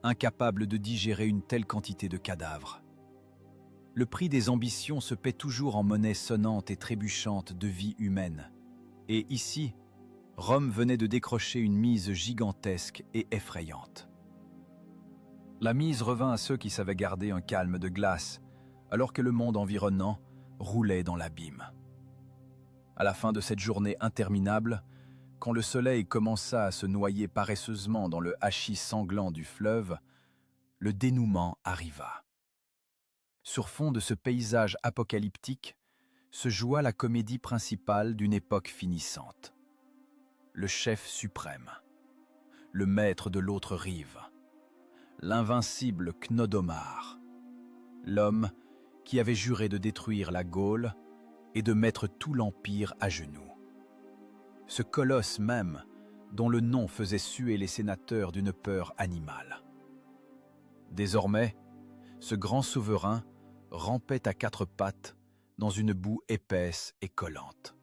incapable de digérer une telle quantité de cadavres. Le prix des ambitions se paie toujours en monnaie sonnante et trébuchante de vie humaine. Et ici, Rome venait de décrocher une mise gigantesque et effrayante. La mise revint à ceux qui savaient garder un calme de glace, alors que le monde environnant roulait dans l'abîme. À la fin de cette journée interminable, quand le soleil commença à se noyer paresseusement dans le hachis sanglant du fleuve, le dénouement arriva. Sur fond de ce paysage apocalyptique se joua la comédie principale d'une époque finissante. Le chef suprême, le maître de l'autre rive, l'invincible Cnodomar, l'homme qui avait juré de détruire la Gaule et de mettre tout l'Empire à genoux. Ce colosse même, dont le nom faisait suer les sénateurs d'une peur animale. Désormais, ce grand souverain rampait à quatre pattes dans une boue épaisse et collante.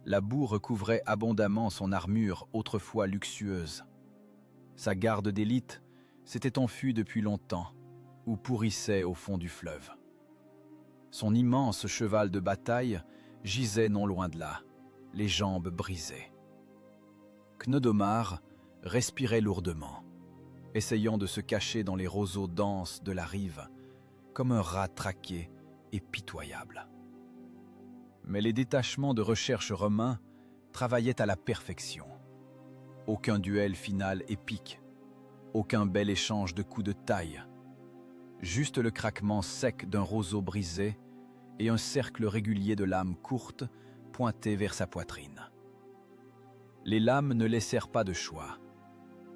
La boue recouvrait abondamment son armure autrefois luxueuse. Sa garde d'élite s'était enfuie depuis longtemps ou pourrissait au fond du fleuve. Son immense cheval de bataille gisait non loin de là, les jambes brisées. Cnodomar respirait lourdement, essayant de se cacher dans les roseaux denses de la rive, comme un rat traqué et pitoyable. Mais les détachements de recherche romains travaillaient à la perfection. Aucun duel final épique, aucun bel échange de coups de taille, juste le craquement sec d'un roseau brisé et un cercle régulier de lames courtes pointées vers sa poitrine. Les lames ne laissèrent pas de choix.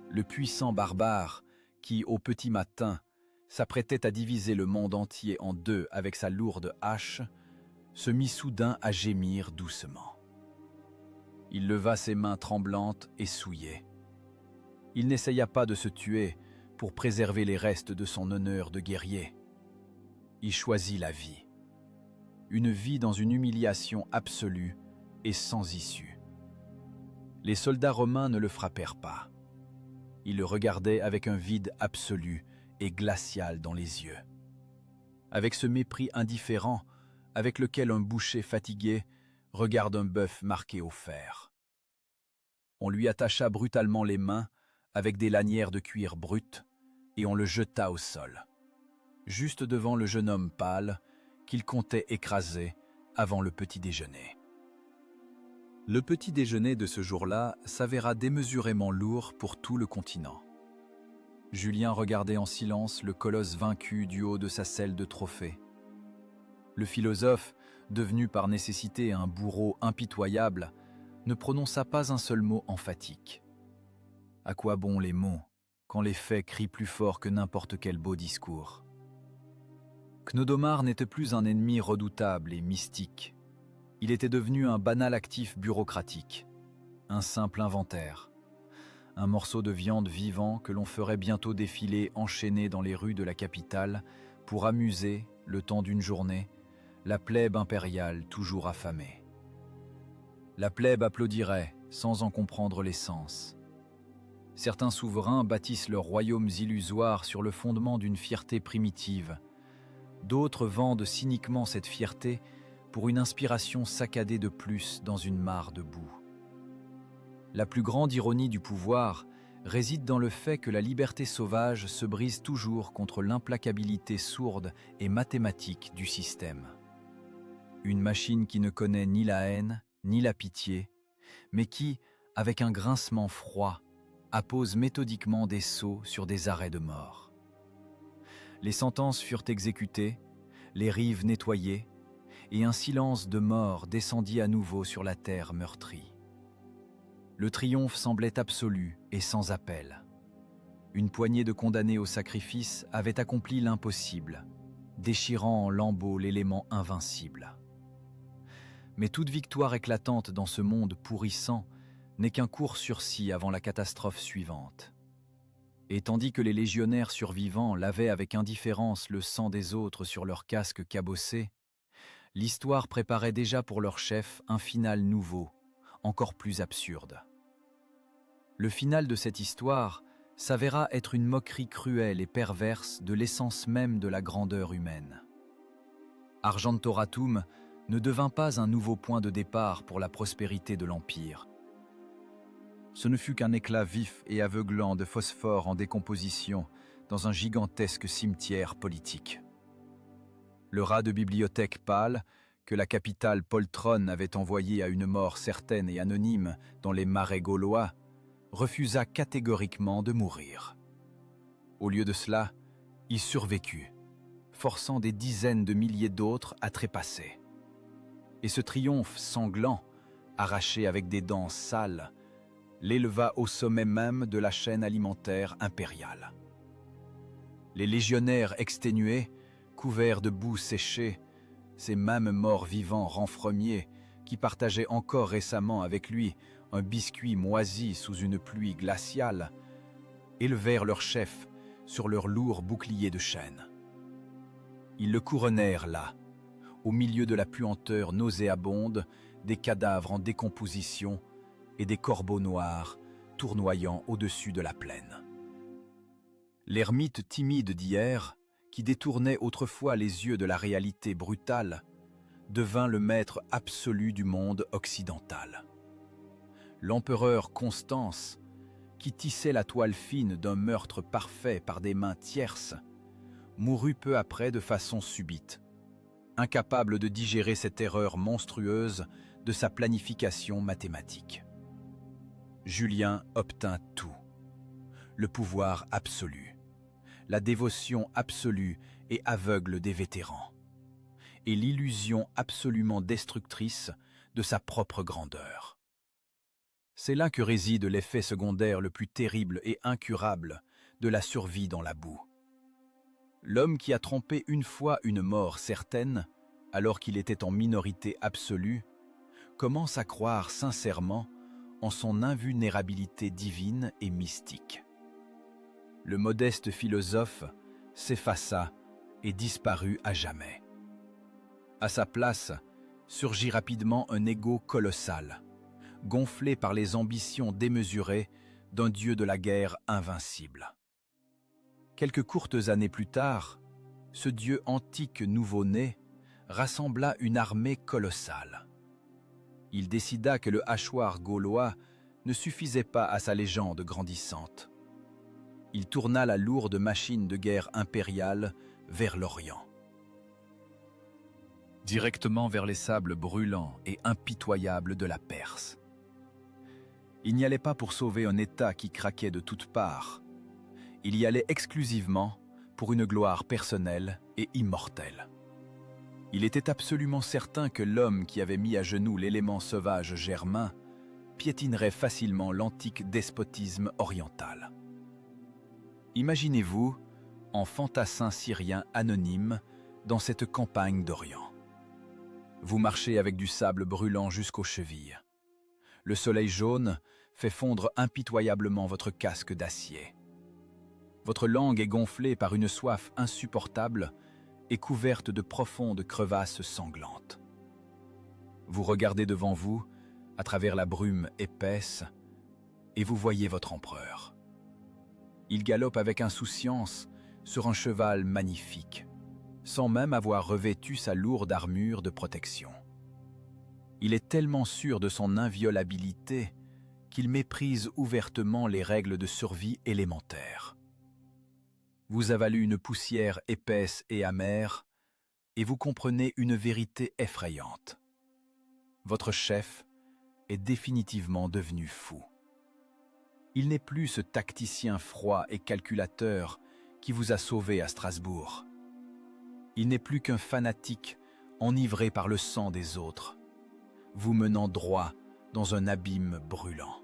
Le puissant barbare, qui, au petit matin, s'apprêtait à diviser le monde entier en deux avec sa lourde hache, se mit soudain à gémir doucement. Il leva ses mains tremblantes et souillées. Il n'essaya pas de se tuer pour préserver les restes de son honneur de guerrier. Il choisit la vie. Une vie dans une humiliation absolue et sans issue. Les soldats romains ne le frappèrent pas. Ils le regardaient avec un vide absolu et glacial dans les yeux. Avec ce mépris indifférent avec lequel un boucher fatigué regarde un bœuf marqué au fer. On lui attacha brutalement les mains avec des lanières de cuir brut et on le jeta au sol, juste devant le jeune homme pâle qu'il comptait écraser avant le petit déjeuner. Le petit déjeuner de ce jour-là s'avéra démesurément lourd pour tout le continent. Julien regardait en silence le colosse vaincu du haut de sa selle de trophée. Le philosophe, devenu par nécessité un bourreau impitoyable, ne prononça pas un seul mot emphatique. À quoi bon les mots, quand les faits crient plus fort que n'importe quel beau discours? Cnodomar n'était plus un ennemi redoutable et mystique. Il était devenu un banal actif bureaucratique, un simple inventaire, un morceau de viande vivant que l'on ferait bientôt défiler enchaîné dans les rues de la capitale pour amuser, le temps d'une journée, la plèbe impériale toujours affamée. La plèbe applaudirait sans en comprendre l'essence. Certains souverains bâtissent leurs royaumes illusoires sur le fondement d'une fierté primitive. D'autres vendent cyniquement cette fierté pour une inspiration saccadée de plus dans une mare de boue. La plus grande ironie du pouvoir réside dans le fait que la liberté sauvage se brise toujours contre l'implacabilité sourde et mathématique du système. Une machine qui ne connaît ni la haine, ni la pitié, mais qui, avec un grincement froid, appose méthodiquement des sceaux sur des arrêts de mort. Les sentences furent exécutées, les rives nettoyées, et un silence de mort descendit à nouveau sur la terre meurtrie. Le triomphe semblait absolu et sans appel. Une poignée de condamnés au sacrifice avait accompli l'impossible, déchirant en lambeaux l'élément invincible. Mais toute victoire éclatante dans ce monde pourrissant n'est qu'un court sursis avant la catastrophe suivante. Et tandis que les légionnaires survivants lavaient avec indifférence le sang des autres sur leurs casques cabossés, l'histoire préparait déjà pour leur chef un final nouveau, encore plus absurde. Le final de cette histoire s'avéra être une moquerie cruelle et perverse de l'essence même de la grandeur humaine. Argentoratum ne devint pas un nouveau point de départ pour la prospérité de l'Empire. Ce ne fut qu'un éclat vif et aveuglant de phosphore en décomposition dans un gigantesque cimetière politique. Le rat de bibliothèque pâle, que la capitale poltronne avait envoyé à une mort certaine et anonyme dans les marais gaulois, refusa catégoriquement de mourir. Au lieu de cela, il survécut, forçant des dizaines de milliers d'autres à trépasser. Et ce triomphe sanglant, arraché avec des dents sales, l'éleva au sommet même de la chaîne alimentaire impériale. Les légionnaires exténués, couverts de boue séchée, ces mêmes morts vivants renfrogniers qui partageaient encore récemment avec lui un biscuit moisi sous une pluie glaciale, élevèrent leur chef sur leur lourd bouclier de chêne. Ils le couronnèrent là, au milieu de la puanteur nauséabonde des cadavres en décomposition et des corbeaux noirs tournoyant au-dessus de la plaine. L'ermite timide d'hier, qui détournait autrefois les yeux de la réalité brutale, devint le maître absolu du monde occidental. L'empereur Constance, qui tissait la toile fine d'un meurtre parfait par des mains tierces, mourut peu après de façon subite, incapable de digérer cette erreur monstrueuse de sa planification mathématique. Julien obtint tout, le pouvoir absolu, la dévotion absolue et aveugle des vétérans, et l'illusion absolument destructrice de sa propre grandeur. C'est là que réside l'effet secondaire le plus terrible et incurable de la survie dans la boue. L'homme qui a trompé une fois une mort certaine, alors qu'il était en minorité absolue, commence à croire sincèrement en son invulnérabilité divine et mystique. Le modeste philosophe s'effaça et disparut à jamais. À sa place, surgit rapidement un ego colossal, gonflé par les ambitions démesurées d'un dieu de la guerre invincible. Quelques courtes années plus tard, ce dieu antique nouveau-né rassembla une armée colossale. Il décida que le hachoir gaulois ne suffisait pas à sa légende grandissante. Il tourna la lourde machine de guerre impériale vers l'Orient. Directement vers les sables brûlants et impitoyables de la Perse. Il n'y allait pas pour sauver un État qui craquait de toutes parts. Il y allait exclusivement pour une gloire personnelle et immortelle. Il était absolument certain que l'homme qui avait mis à genoux l'élément sauvage germain piétinerait facilement l'antique despotisme oriental. Imaginez-vous en fantassin syrien anonyme dans cette campagne d'Orient. Vous marchez avec du sable brûlant jusqu'aux chevilles. Le soleil jaune fait fondre impitoyablement votre casque d'acier. Votre langue est gonflée par une soif insupportable et couverte de profondes crevasses sanglantes. Vous regardez devant vous, à travers la brume épaisse, et vous voyez votre empereur. Il galope avec insouciance sur un cheval magnifique, sans même avoir revêtu sa lourde armure de protection. Il est tellement sûr de son inviolabilité qu'il méprise ouvertement les règles de survie élémentaires. Vous avalez une poussière épaisse et amère, et vous comprenez une vérité effrayante. Votre chef est définitivement devenu fou. Il n'est plus ce tacticien froid et calculateur qui vous a sauvé à Strasbourg. Il n'est plus qu'un fanatique enivré par le sang des autres, vous menant droit dans un abîme brûlant.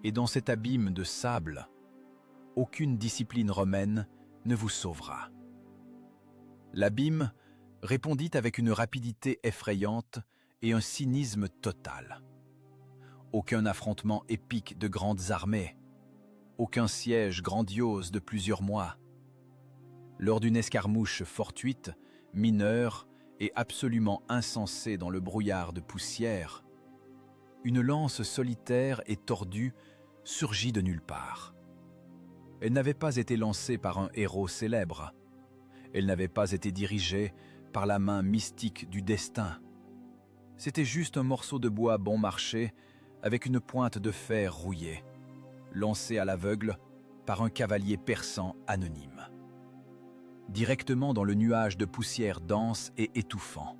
Et dans cet abîme de sable, aucune discipline romaine ne vous sauvera. L'abîme répondit avec une rapidité effrayante et un cynisme total. Aucun affrontement épique de grandes armées, aucun siège grandiose de plusieurs mois. Lors d'une escarmouche fortuite, mineure et absolument insensée dans le brouillard de poussière, une lance solitaire et tordue surgit de nulle part. Elle n'avait pas été lancée par un héros célèbre. Elle n'avait pas été dirigée par la main mystique du destin. C'était juste un morceau de bois bon marché avec une pointe de fer rouillée, lancé à l'aveugle par un cavalier persan anonyme. Directement dans le nuage de poussière dense et étouffant.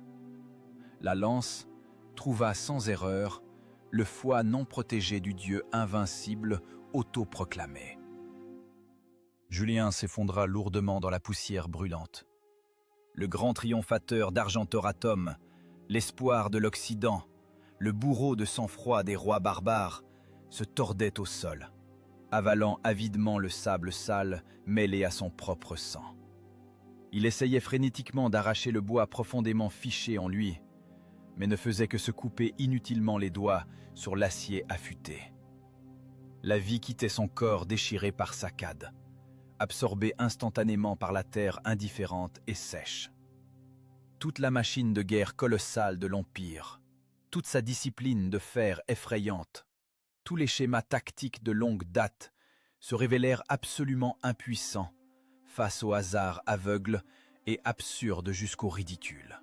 La lance trouva sans erreur le foie non protégé du dieu invincible autoproclamé. Julien s'effondra lourdement dans la poussière brûlante. Le grand triomphateur d'Argentoratum, l'espoir de l'Occident, le bourreau de sang-froid des rois barbares, se tordait au sol, avalant avidement le sable sale mêlé à son propre sang. Il essayait frénétiquement d'arracher le bois profondément fiché en lui, mais ne faisait que se couper inutilement les doigts sur l'acier affûté. La vie quittait son corps déchiré par saccades, absorbé instantanément par la terre indifférente et sèche. Toute la machine de guerre colossale de l'Empire, toute sa discipline de fer effrayante, tous les schémas tactiques de longue date se révélèrent absolument impuissants face au hasard aveugle et absurde jusqu'au ridicule.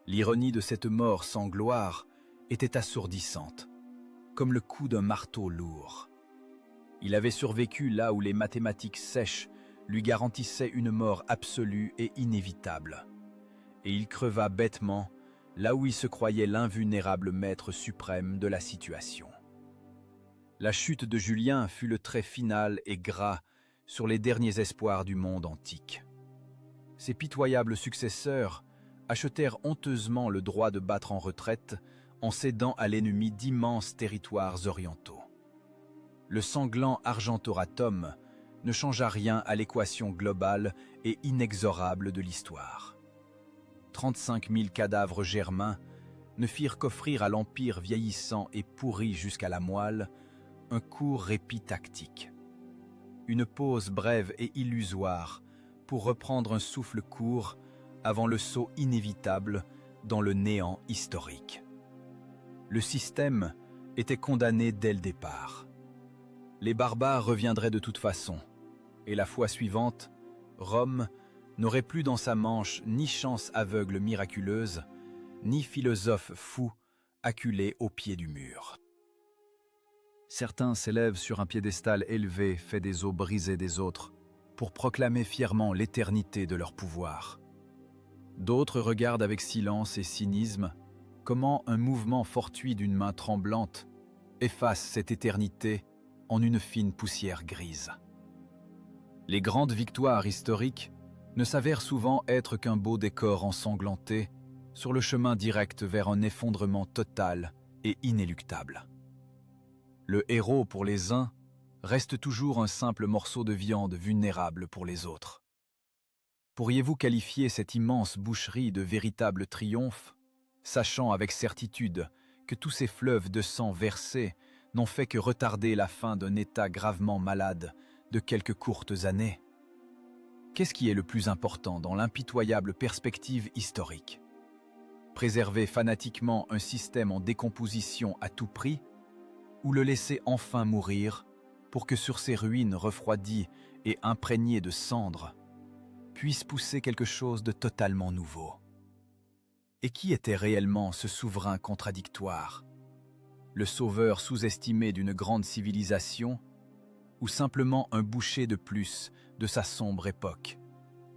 L'ironie de cette mort sans gloire était assourdissante, comme le coup d'un marteau lourd. Il avait survécu là où les mathématiques sèches lui garantissaient une mort absolue et inévitable. Et il creva bêtement là où il se croyait l'invulnérable maître suprême de la situation. La chute de Julien fut le trait final et gras sur les derniers espoirs du monde antique. Ses pitoyables successeurs achetèrent honteusement le droit de battre en retraite en cédant à l'ennemi d'immenses territoires orientaux. Le sanglant Argentoratum ne changea rien à l'équation globale et inexorable de l'histoire. 35 000 cadavres germains ne firent qu'offrir à l'empire vieillissant et pourri jusqu'à la moelle un court répit tactique. Une pause brève et illusoire pour reprendre un souffle court avant le saut inévitable dans le néant historique. Le système était condamné dès le départ. Les barbares reviendraient de toute façon, et la fois suivante, Rome n'aurait plus dans sa manche ni chance aveugle miraculeuse, ni philosophe fou acculé au pied du mur. Certains s'élèvent sur un piédestal élevé fait des os brisés des autres pour proclamer fièrement l'éternité de leur pouvoir. D'autres regardent avec silence et cynisme comment un mouvement fortuit d'une main tremblante efface cette éternité en une fine poussière grise. Les grandes victoires historiques ne s'avèrent souvent être qu'un beau décor ensanglanté sur le chemin direct vers un effondrement total et inéluctable. Le héros pour les uns reste toujours un simple morceau de viande vulnérable pour les autres. Pourriez-vous qualifier cette immense boucherie de véritable triomphe, sachant avec certitude que tous ces fleuves de sang versés n'ont fait que retarder la fin d'un état gravement malade de quelques courtes années? Qu'est-ce qui est le plus important dans l'impitoyable perspective historique? Préserver fanatiquement un système en décomposition à tout prix, ou le laisser enfin mourir pour que sur ses ruines refroidies et imprégnées de cendres puisse pousser quelque chose de totalement nouveau? Et qui était réellement ce souverain contradictoire? Le sauveur sous-estimé d'une grande civilisation, ou simplement un boucher de plus de sa sombre époque,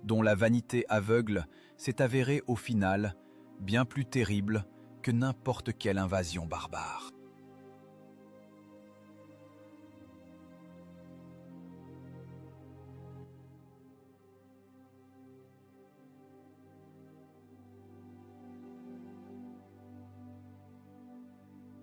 dont la vanité aveugle s'est avérée au final bien plus terrible que n'importe quelle invasion barbare?